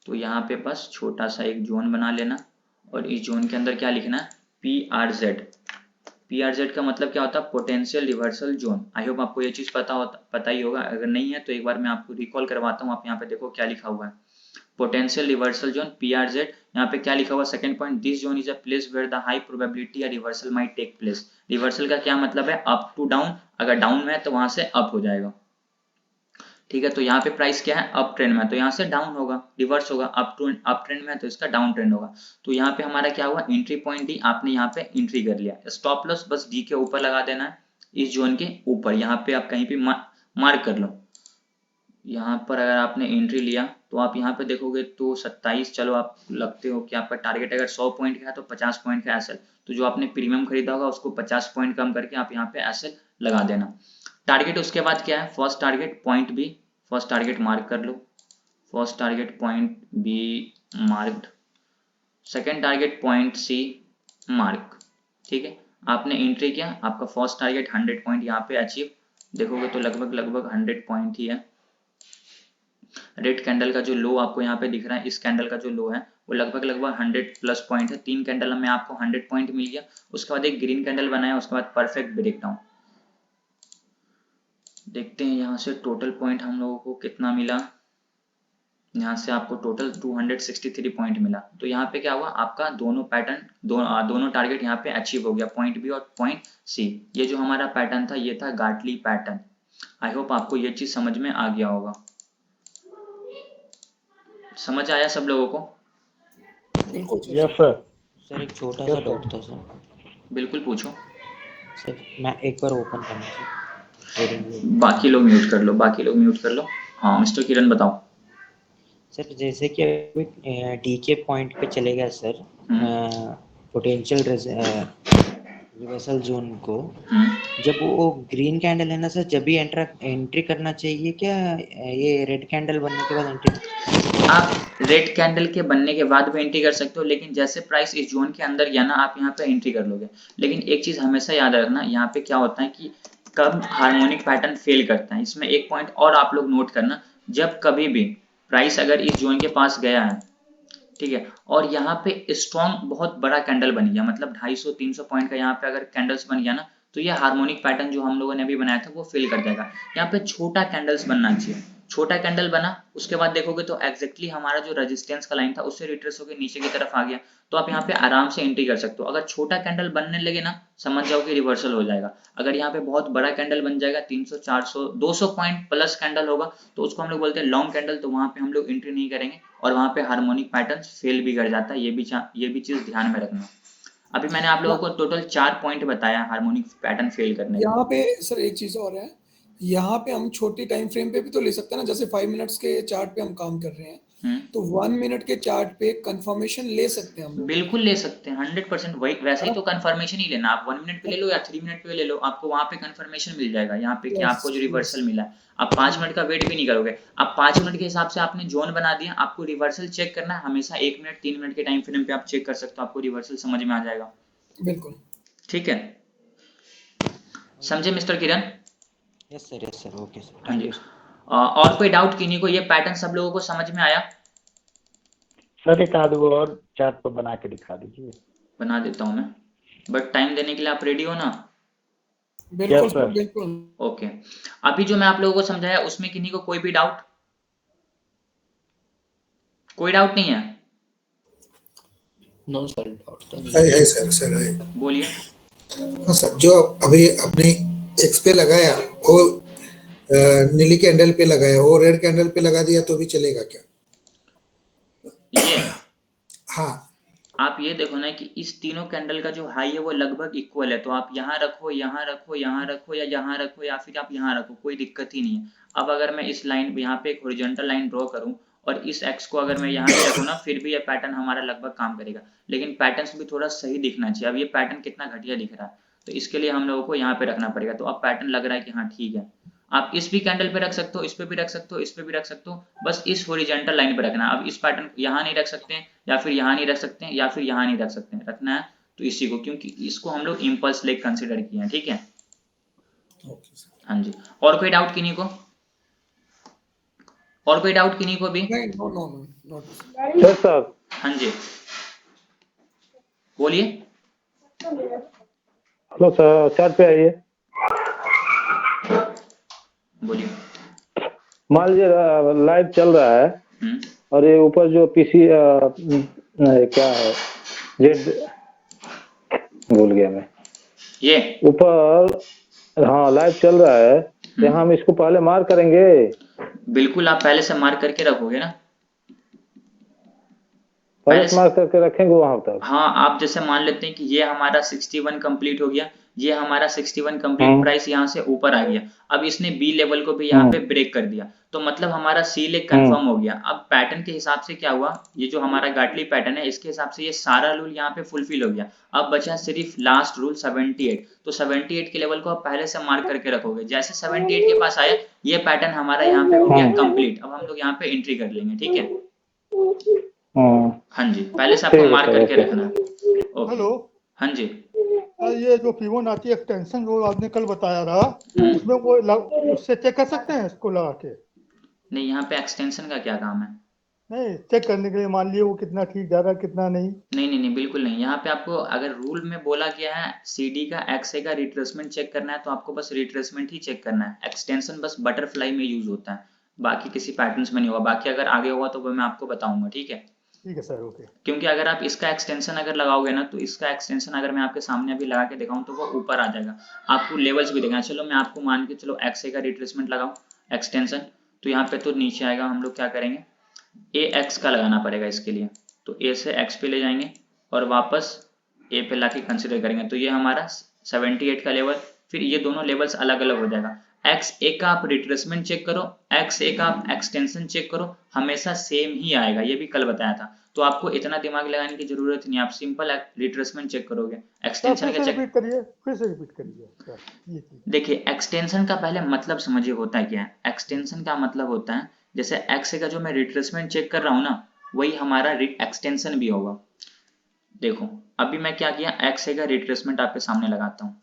तो यहाँ पे बस छोटा सा एक जोन बना लेना और इस जोन के अंदर क्या लिखना है, PRZ का मतलब क्या होता है? Potential reversal zone. I hope आपको ये चीज पता ही होगा, अगर नहीं है तो एक बार मैं आपको रिकॉल करवाता हूँ। आप यहाँ पे देखो क्या लिखा हुआ है, पोटेंशियल रिवर्सल जोन PRZ। यहाँ पे क्या लिखा हुआ? Second point, this zone is a place where the high probability या reversal might take place. Reversal का क्या मतलब है? अप टू डाउन, अगर डाउन में है तो वहां से अप हो जाएगा, ठीक है। तो यहाँ पे प्राइस क्या है? अप ट्रेंड में, तो यहाँ से डाउन होगा, रिवर्स होगा। अप ट्रेंड में है तो इसका डाउन ट्रेंड होगा। तो यहाँ पे हमारा क्या हुआ? एंट्री पॉइंट डी, आपने यहाँ पे एंट्री कर लिया। स्टॉप लॉस बस डी के ऊपर लगा देना है, इस जोन के ऊपर। यहाँ पे आप कहीं पे मार्क कर लो। यहाँ पर अगर आपने एंट्री लिया तो आप यहाँ पे देखोगे तो 27, चलो आप लगते हो कि आपका टारगेट अगर 100 पॉइंट का है तो 50 पॉइंट का एसएल, तो जो आपने प्रीमियम खरीदा होगा उसको 50 पॉइंट कम करके आप यहाँ पे एसएल लगा देना। टारगेट उसके बाद क्या है? First target point B, first target mark कर लो, first target point B marked, second target point C mark, ठीक है। आपने एंट्री किया, आपका फर्स्ट टारगेट 100 पॉइंट यहाँ पे अचीव, देखोगे तो लगभग 100 पॉइंट ही है। रेड कैंडल का जो लो आपको यहाँ पे दिख रहा है, इस कैंडल का जो लो है वो लगभग 100 प्लस पॉइंट है। 3 कैंडल में आपको 100 पॉइंट मिल गया। उसके बाद एक ग्रीन कैंडल बनाया, उसके बाद परफेक्ट ब्रेकडाउन। देखते हैं यहाँ से टोटल पॉइंट हम लोगों को कितना मिला। यहाँ से आपको टोटल 263 पॉइंट मिला। तो यहाँ पे क्या हुआ? आपका दोनों पैटर्न, दोनों टारगेट यहाँ पे अचीव हो गया, पॉइंट बी और पॉइंट सी। ये जो हमारा पैटर्न था ये था गार्टली पैटर्न। आई होप आपको ये चीज समझ में आ गया होगा। समझ आया सब लोगों को? बिल्कुल यस सर। सर एक छोटा Yes, सा sir. डाउट था सर। बिल्कुल पूछो। सर मैं एक बार ओपन करना सर। बाकी लोग म्यूट कर लो, बाकी लोग म्यूट कर लो। हाँ मिस्टर किरण बताओ। सर जैसे कि अभी डी के पॉइंट पे चले गया सर, पोटेंशियल रिवर्सल जोन को, जब वो ग्रीन कैंडल है ना सर, जब भी एंट्री करना चाहिए क्या? ये रेड कैंडल बनने के बाद एंट्री? आप रेड कैंडल के बनने के बाद भी एंट्री कर सकते हो, लेकिन जैसे प्राइस इस जोन के अंदर गया ना, आप यहाँ पे एंट्री कर लोगे। लेकिन एक चीज हमेशा याद रखना, यहाँ पे क्या होता है कि कब हार्मोनिक पैटर्न फेल करता है। इसमें एक पॉइंट और आप लोग नोट करना, जब कभी भी प्राइस अगर इस जोन के पास गया है, ठीक है, और यहाँ पे स्ट्रॉन्ग बहुत बड़ा कैंडल बन गया, मतलब 250-300 पॉइंट का यहाँ पे अगर कैंडल्स बन गया ना, तो ये हार्मोनिक पैटर्न जो हम लोगों ने अभी बनाया था वो फेल कर जाएगा। यहाँ पे छोटा कैंडल्स बनना चाहिए। छोटा कैंडल बना, उसके बाद देखोगे तो एग्जैक्टली हमारा जो रेजिस्टेंस का लाइन था उससे रिट्रेस होकर नीचे की तरफ आ गया, तो आप यहाँ पे आराम से एंट्री कर सकते हो। अगर छोटा कैंडल बनने लगे ना, समझ जाओ कि रिवर्सल हो जाएगा। अगर यहाँ पे बहुत बड़ा कैंडल बन जाएगा, 300, 400, 200 पॉइंट प्लस कैंडल होगा, तो उसको हम लोग बोलते हैं लॉन्ग कैंडल, तो वहां पे हम लोग एंट्री नहीं करेंगे और वहां पे हार्मोनिक पैटर्न फेल भी कर जाता है। ये भी चीज ध्यान में रखना। अभी मैंने आप लोगों को टोटल 4 पॉइंट बताया हार्मोनिक पैटर्न फेल करने यहाँ पे सर एक चीज और है, यहाँ पे हम छोटी टाइम फ्रेम पे भी तो ले सकते हैं ना, जैसे 5 मिनट्स के चार्ट पे हम काम कर रहे हैं, तो 1 मिनट के चार्ट पे कंफर्मेशन ले सकते हैं हम लोग। बिल्कुल ले सकते हैं, 100%। वही वैसे ही तो कंफर्मेशन ही लेना। आप 1 मिनट पे ले लो या 3 मिनट पे ले लो, आपको वहां पे कंफर्मेशन मिल जाएगा यहाँ पे कि आपको जो रिवर्सल मिला है। आप 5 मिनट का वेट भी नहीं करोगे, आप 5 मिनट के हिसाब से आपने जोन बना दिया। आपको रिवर्सल चेक करना है हमेशा 1 मिनट 3 मिनट के टाइम फ्रेम पे आप चेक कर सकते हो, आपको रिवर्सल समझ में आ जाएगा। बिल्कुल ठीक है, समझे मिस्टर किरण? यस सर, ओके सर, हाँ थैंक जी। यू। और कोई डाउट किन्हीं को? ये पैटर्न सब लोगों को समझ में आया? सर एक आध वो और चार्ट पर बना के दिखा दीजिए। बना देता हूँ मैं, बट टाइम देने के लिए आप रेडी हो ना? बिल्कुल Yes, sir. बिल्कुल। ओके, अभी जो मैं आप लोगों को समझाया उसमें किन्हीं को कोई भी डाउट? कोई डाउट नहीं है? नो सर, डाउट तो नहीं। है सर है। बोलिए। हाँ सर, जो अभी अपने एक्स पे लगाया वो नीली कैंडल पे लगाया, वो रेड कैंडल पे लगा दिया तो भी चलेगा क्या? ये हाँ आप ये देखो ना कि इस तीनों कैंडल का जो हाई है वो लगभग इक्वल है, तो आप यहाँ रखो, यहाँ रखो, यहाँ रखो, या यहाँ रखो, या फिर आप यहाँ रखो, कोई दिक्कत ही नहीं है। अब अगर मैं इस लाइन यहाँ पे एक हॉरिजॉन्टल लाइन ड्रॉ करूँ और इस एक्स को अगर मैं यहाँ भी रखूँ ना, फिर भी ये पैटर्न हमारा लगभग काम करेगा। लेकिन पैटर्न भी थोड़ा सही दिखना चाहिए। अब ये पैटर्न कितना घटिया दिख रहा है, तो इसके लिए हम लोगों को यहाँ पे रखना पड़ेगा। तो अब पैटर्न लग रहा है कि हाँ ठीक है। आप इस भी कैंडल पे रख सकते हो, इस पे भी रख सकते हो, इस पे भी रख सकते हो, बस इस हॉरिजॉन्टल लाइन पे रखना। अब इस पैटर्न यहाँ नहीं रख सकते हैं, या फिर यहाँ नहीं रख सकते हैं, या फिर यहाँ नहीं रख सकते हैं, रखना है तो इसी को, क्योंकि इसको हम लोग इम्पल्स लेग कंसिडर किए हैं। ठीक है, हाँ जी। और कोई डाउट किन्हीं को? और कोई डाउट किन्हीं को भी? नहीं, नो सर हाँ जी, बोलिए। हेलो सर, चार्ट पे आइए। बोलिए। मान लीजिए लाइव चल रहा है हम्म और ये ऊपर जो पीसी क्या है, जेड भूल गया मैं, ये ऊपर हाँ लाइव चल रहा है, यहाँ हम इसको पहले मार करेंगे। बिल्कुल, आप पहले से मार्क करके रखोगे ना, पहले पहले से से। मार करके रखेंगे वहां तक। हाँ, आप जैसे मान लेते हैं कि ये हमारा 61 कंप्लीट हो गया, ये हमारा 61 कंप्लीट प्राइस यहाँ से ऊपर आ गया। अब इसने बी लेवल को भी यहाँ पे ब्रेक कर दिया, तो मतलब हमारा सी लेग कंफर्म हो गया। अब पैटर्न के हिसाब से क्या हुआ, ये जो हमारा गाटली पैटर्न है इसके हिसाब से ये सारा रूल यहाँ पे फुलफिल हो गया। अब बचा सिर्फ लास्ट रूल 78, तो 78 के लेवल को आप पहले से मार्क करके रखोगे। जैसे 78 के पास आया, ये पैटर्न हमारा यहाँ पे हो गया कंप्लीट। अब हम लोग यहाँ पे एंट्री कर लेंगे, ठीक है। हाँ जी, पहले से आपको ठीक है मार्क सर, करके ओके। रखना है। ओके। हेलो, हाँ जी। ये जो फिबोनाची एक्सटेंशन जो आपने कल बताया था, उसमें वो उससे चेक कर सकते हैं इसको लगा के? नहीं, यहाँ पे एक्सटेंशन का क्या काम है? नहीं, चेक करने के लिए मान लिए वो कितना ठीक जा रहा है कितना नहीं। नहीं, बिल्कुल नहीं। यहाँ पे आपको अगर रूल में बोला गया है सीडी का एक्सए का रिट्रेसमेंट चेक करना है, तो आपको बस रिट्रेसमेंट ही चेक करना है। एक्सटेंशन बस बटरफ्लाई में यूज होता है, बाकी किसी पैटर्न्स में नहीं होगा। बाकी अगर आगे होगा तो वो मैं आपको बताऊंगा, ठीक है। ठीक है सर, ओके। क्योंकि अगर आप इसका एक्सटेंशन अगर लगाओगे ना, तो इसका एक्सटेंशन अगर मैं आपके सामने अभी लगा के दिखाऊं तो वो ऊपर आ जाएगा। आपको लेवल्स भी देखना। चलो मैं आपको मान के चलो एक्सए का रिट्रेसमेंट लगाऊं एक्सटेंशन, तो यहाँ पे तो नीचे आएगा। हम लोग क्या करेंगे, ए एक्स का लगाना पड़ेगा इसके लिए, तो ए से एक्स पे ले जाएंगे और वापस ए पे लाके कंसिडर करेंगे। तो ये हमारा 78 का लेवल, फिर ये दोनों लेवल्स अलग अलग हो जाएगा। एक्स ए का आप रिट्रेसमेंट चेक करो, एक्स ए का आप एक्सटेंशन चेक करो, हमेशा सेम ही आएगा। ये भी कल बताया था, तो आपको इतना दिमाग लगाने की जरूरत नहीं। आप सिंपल रिट्रेसमेंट चेक करोगे, एक्सटेंशन का चेक। रिपीट करिए, फिर से रिपीट करिए सर, ये चीज। देखिए, एक्सटेंशन का पहले मतलब समझिए होता है क्या है। एक्सटेंशन का मतलब होता है जैसे एक्स का जो मैं रिट्रेसमेंट चेक कर रहा हूँ ना, वही हमारा एक्सटेंशन भी होगा। देखो अभी मैं क्या किया, एक्स का रिट्रेसमेंट आपके सामने लगाता हूँ।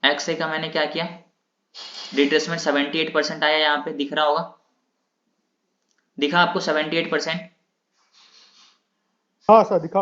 एक्स का मैंने क्या किया, रिट्रेसमेंट 78% आया, यहाँ पे दिख रहा होगा, दिखा आपको 78%? हाँ सर, दिखा।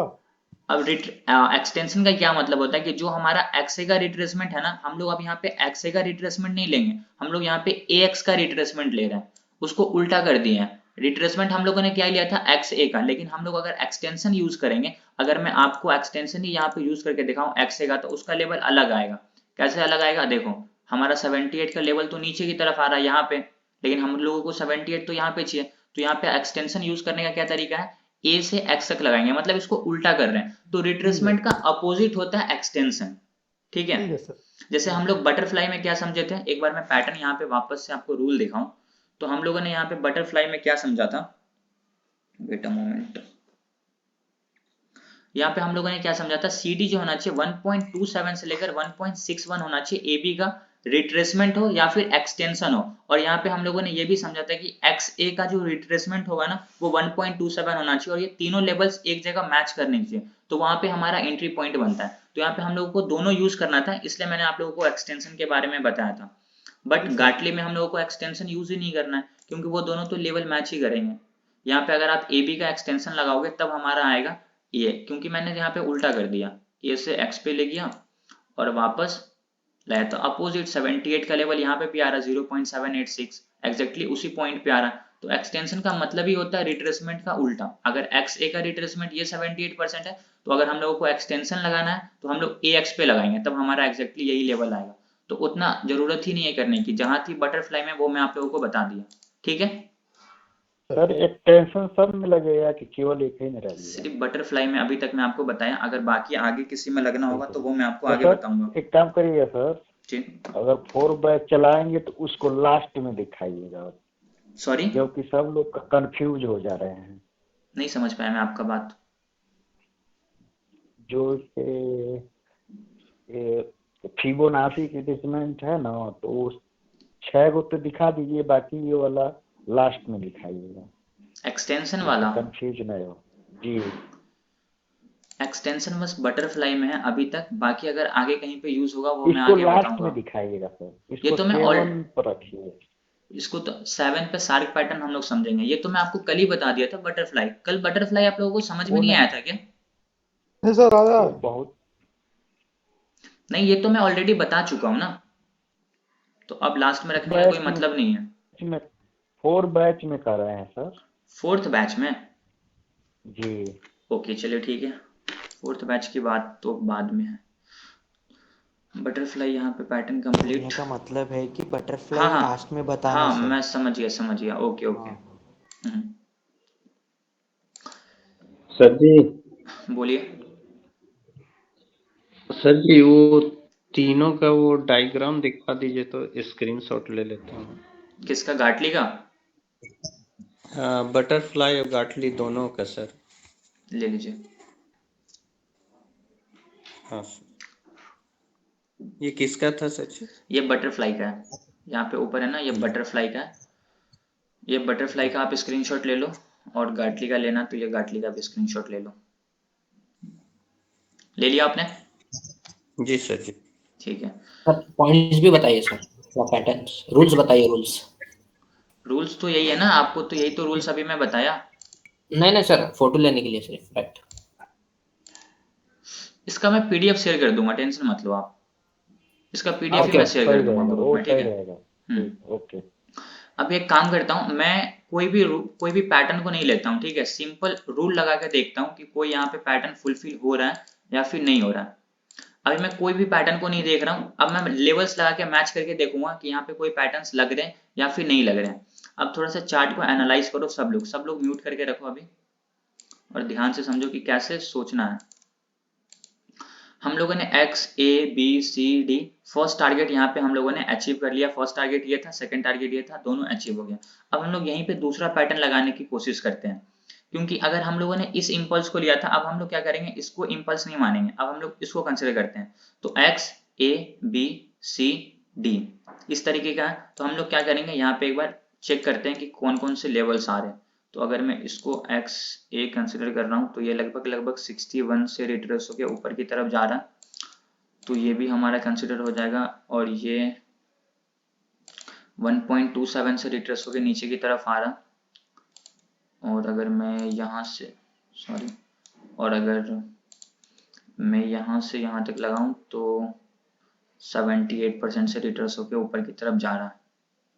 अब एक्सटेंशन का क्या मतलब होता है कि जो हमारा एक्स का रिट्रेसमेंट है ना, हम लोग अब यहाँ पे एक्स का रिट्रेसमेंट नहीं लेंगे, हम लोग यहाँ पे ए एक्स का रिट्रेसमेंट ले रहे हैं। उसको उल्टा कर दिए हैं। रिट्रेसमेंट हम लोगों ने क्या लिया था, एक्स ए का, लेकिन हम लोग अगर एक्सटेंशन यूज करेंगे, अगर मैं आपको एक्सटेंशन ही यहाँ पे यूज करके दिखाऊं एक्स ए का, तो उसका लेवल अलग आएगा। कैसे अलग आएगा, देखो हमारा 78 का लेवल तो नीचे की तरफ आ रहा है यहाँ पे, लेकिन हम लोगों को 78 तो यहाँ पे चाहिए। तो यहाँ पे एक्सटेंशन यूज करने का क्या तरीका है, ए से एक्स तक लगाएंगे, मतलब इसको उल्टा कर रहे हैं। तो रिट्रेसमेंट का अपोजिट होता है एक्सटेंशन, ठीक है। जैसे हम लोग बटरफ्लाई में क्या समझे थे, एक बार मैं पैटर्न यहाँ पे वापस से आपको रूल दिखाऊं, तो हम लोगों ने यहाँ पे बटरफ्लाई में क्या समझा था, वेट अ मोमेंट। यहाँ पे हम लोगों ने क्या समझा था, सीडी जो होना चाहिए 1.27 से लेकर 1.61 होना चाहिए, एबी का रिट्रेसमेंट हो या फिर एक्सटेंशन हो। और यहाँ पे हम लोगों ने ये भी समझा था कि एक्स ए का जो रिट्रेसमेंट होगा ना, वो 1.27 होना चाहिए, और ये तीनों लेवल्स एक जगह मैच करने चाहिए, तो वहां पे हमारा एंट्री पॉइंट बनता है। तो यहाँ पे हम लोगों को दोनों यूज करना था, इसलिए मैंने आप लोगों को एक्सटेंशन के बारे में बताया था। बट गाटली में हम लोगों को एक्सटेंशन यूज ही नहीं करना है, क्योंकि वो दोनों तो लेवल मैच ही करेंगे। यहाँ पे अगर आप ए बी का एक्सटेंशन लगाओगे तब हमारा आएगा ये, क्योंकि मैंने यहाँ पे उल्टा कर दिया, ए से एक्स पे ले गया और वापस लाया, तो अपोजिट 78 का लेवल यहाँ पे भी आ रहा है 0.786, एग्जैक्टली उसी पॉइंट पे आ रहा है। तो एक्सटेंशन का मतलब ही होता है रिट्रेसमेंट का उल्टा। अगर एक्स ए का रिट्रेसमेंट ये 78% है, तो अगर हम लोगों को एक्सटेंशन लगाना है तो हम लोग ए एक्स पे लगाएंगे, तब हमारा एक्जैक्टली यही लेवल आएगा। तो उतना जरूरत ही नहीं है करने की, जहां थी बटरफ्लाई में वो मैं आप लोगों को बता दिया, ठीक है। सर एक्सटेंशन सब में लगेगा कि केवल एक ही में रहेगा? सिर्फ बटरफ्लाई में अभी तक मैं आपको बताया, अगर बाकी आगे किसी में लगना होगा तो वो मैं आपको तो आगे सर बताऊंगा। एक काम करिए सर, जी अगर 4 बैच चलाएंगे तो उसको लास्ट में दिखाइएगा, सॉरी, क्योंकि सब लोग कंफ्यूज हो जा रहे हैं। नहीं समझ पाया मैं आपका बात। जो फिबोनाची की रिट्रेसमेंट है ना, तो 6 गो तो दिखा दीजिए, बाकी ये वाला लास्ट में दिखाइएगा, एक्सटेंशन वाला कंफ्यूज नहीं हो जी। एक्सटेंशन बस बटरफ्लाई में है अभी तक, बाकी अगर आगे कहीं पे यूज होगा वो मैं इसको आगे लास्ट बताऊंगा। में दिखाइएगा सर, ये इसको तो मैं 7 पर रखिए। इसको तो 7 पे सार्क पैटर्न हम लोग समझेंगे, ये तो मैं आपको कल ही बता दिया था बटरफ्लाई। कल बटरफ्लाई आप लोगों को समझ में वो नहीं नहीं, आया था क्या? नहीं सर आया तो है। बहुत नहीं, ये तो मैं ऑलरेडी बता चुका हूँ ना, तो अब लास्ट में रखने का कोई बैच मतलब नहीं है। में 4 बैच में कर रहे हैं सर। 4th बैच में? जी ओके चलिए ठीक है, 4th बैच की बात तो बाद में है। बटरफ्लाई यहाँ पे पैटर्न बोलने कंप्लीट। का मतलब है कि हाँ बटरफ्लाई हाँ लास्ट में बताना हाँ, सर। मैं समझ गया, ओके ओके। हाँ सर जी बोलिए। सर जी वो तीनों का वो डायग्राम दिखा दीजिए तो स्क्रीनशॉट ले लेता हूँ। किसका? गाटली का? बटरफ्लाई और गाटली दोनों का सर। ले लीजिए। हाँ सर। ये किसका था सर जी? ये बटरफ्लाई का है, यहाँ पे ऊपर है ना, ये बटरफ्लाई का है। ये बटरफ्लाई का आप स्क्रीनशॉट ले लो, और गाटली का लेना तो ये गाटली का भी स्क्रीनशॉट ले लो। ले लिया आपने? जी सर जी। ठीक है। सर पॉइंट्स भी बताइए सर, क्या पैटर्न्स, रूल्स बताइए रूल्स। रूल्स तो यही है ना, आपको तो यही तो रूल्स अभी मैं बताया। नहीं सर, फोटो लेने के लिए सिर्फ, राइट। इसका मैं पीडीएफ शेयर कर दूंगा, टेंशन मत लो आप। इसका पीडीएफ ही ओके मैं शेयर सही कर दूंगा रहेगा, ग्रुप वो में, ठीक सही है। रहेगा। ठीक, ओके। अब एक काम करता हूँ मैं, कोई भी पैटर्न को नहीं लेता हूँ, ठीक है। सिंपल रूल लगा के देखता हूँ कि कोई यहाँ पे पैटर्न फुलफिल हो रहा है या फिर नहीं हो रहा है। अभी मैं कोई भी पैटर्न को नहीं देख रहा हूँ, अब मैं लेवल्स लगा के मैच करके देखूंगा कि यहाँ पे कोई पैटर्न्स लग रहे हैं या फिर नहीं लग रहे हैं। अब थोड़ा सा चार्ट को एनालाइज करो सब लोग म्यूट करके रखो अभी, और ध्यान से समझो कि कैसे सोचना है। हम लोगों ने X A B C D, first target यहाँ पे हम लोगों ने अचीव कर लिया। फर्स्ट टारगेट ये था, सेकंड टारगेट ये था, दोनों अचीव हो गया। अब हम लोग यहीं पे दूसरा पैटर्न लगाने की कोशिश करते हैं, क्योंकि अगर हम लोगों ने इस इम्पल्स को लिया था, अब हम लोग क्या करेंगे, इसको इम्पल्स नहीं मानेंगे, अब हम लोग इसको कंसिडर करते हैं। तो X A B C D इस तरीके का है। तो हम लोग क्या करेंगे, यहाँ पे एक बार चेक करते हैं कि कौन कौन से लेवल्स आ रहे हैं। तो अगर मैं इसको एक्स ए कंसिडर कर रहा हूँ तो ये लगभग 61 से रिट्रेस होकर ऊपर की तरफ जा रहा है, तो ये भी हमारा कंसिडर हो जाएगा। और ये 1.27 से रिट्रेस होकर नीचे की तरफ आ रहा। और अगर मैं यहाँ से और अगर मैं यहाँ से यहाँ तक लगाऊं तो 78% से रिट्रेस होकर ऊपर की तरफ जा रहा है,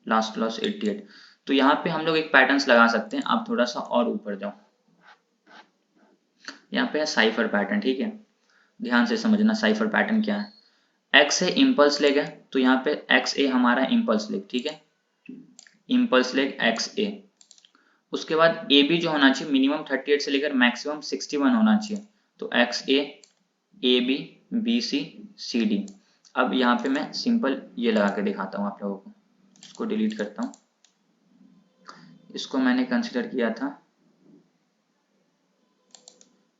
लास्ट लॉस 88। तो यहाँ पे हम लोग एक पैटर्न्स लगा सकते हैं। आप थोड़ा सा और ऊपर जाओ, यहाँ पे है साइफर पैटर्न, ठीक है। ध्यान से समझना साइफर पैटर्न क्या है। एक्स ए इम्पल्स लेग है, तो यहाँ पे एक्स ए हमारा इम्पल्स लेग, ठीक है, इम्पल्स लेग एक्स ए। उसके बाद ए बी जो होना चाहिए मिनिमम 38 से लेकर मैक्सिमम 61 होना चाहिए, तो X A B B C C D. अब यहाँ पे मैं सिंपल ये लगा के दिखाता हूँ आप लोगों को, इसको डिलीट करता हूँ। इसको मैंने कंसिडर किया था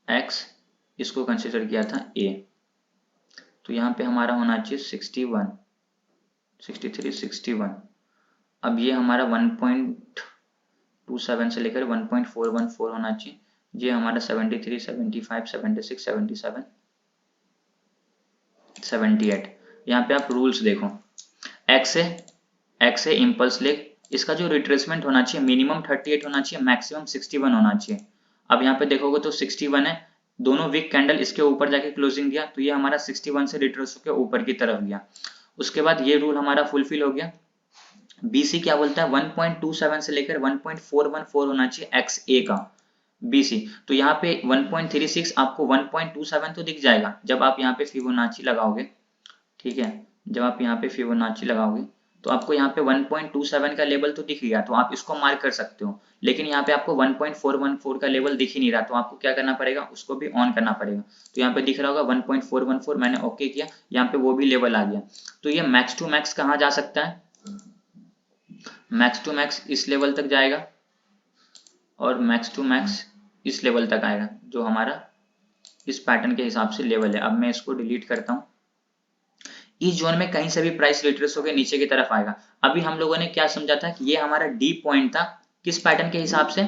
एक्स, इसको कंसिडर किया था ए, तो यहाँ पे हमारा होना चाहिए 61 63 61। अब ये हमारा 1.27 से लेकर 1.414 होना चाहिए। ये हमारा 73 75 76 77 78। यहाँ पे आप रूल्स देखो, एक्स ए इम्पल्स लेग, इसका जो रिट्रेसमेंट होना चाहिए मिनिमम 38 होना चाहिए, मैक्सिमम 61 होना चाहिए। अब यहाँ पे देखोगे तो 61 है, दोनों वीक कैंडल इसके ऊपर जाके क्लोजिंग दिया, तो ये हमारा 61 से रिट्रेस होकर ऊपर की तरफ गया। उसके बाद ये रूल हमारा फुलफिल हो गया। बीसी क्या बोलता है, 1.27 से लेकर 1.414 होना चाहिए एक्स ए का बीसी। तो यहाँ पे 1.36 आपको 1.27 तो दिख जाएगा जब आप यहाँ पे फिबोनाची लगाओगे, ठीक है। जब आप यहाँ पे फिबोनाची लगाओगे तो आपको यहाँ पे 1.27 का लेवल तो दिख गया, तो आप इसको मार्क कर सकते हो। लेकिन यहाँ पे आपको 1.414 का लेवल दिख ही नहीं रहा, तो आपको क्या करना पड़ेगा, उसको भी ऑन करना पड़ेगा। तो यहाँ पे दिख रहा होगा 1.414, मैंने ओके किया, यहाँ पे वो भी लेवल आ गया। तो ये मैक्स टू मैक्स कहाँ जा सकता है, मैक्स टू मैक्स इस लेवल तक जाएगा, और मैक्स टू मैक्स इस लेवल तक आएगा, जो हमारा इस पैटर्न के हिसाब से लेवल है। अब मैं इसको डिलीट करता हूँ। इस जोन में कहीं से भी प्राइस रिट्रेस होकर नीचे की तरफ आएगा। अभी हम लोगों ने क्या समझा था कि ये हमारा डी पॉइंट था, किस पैटर्न के हिसाब से,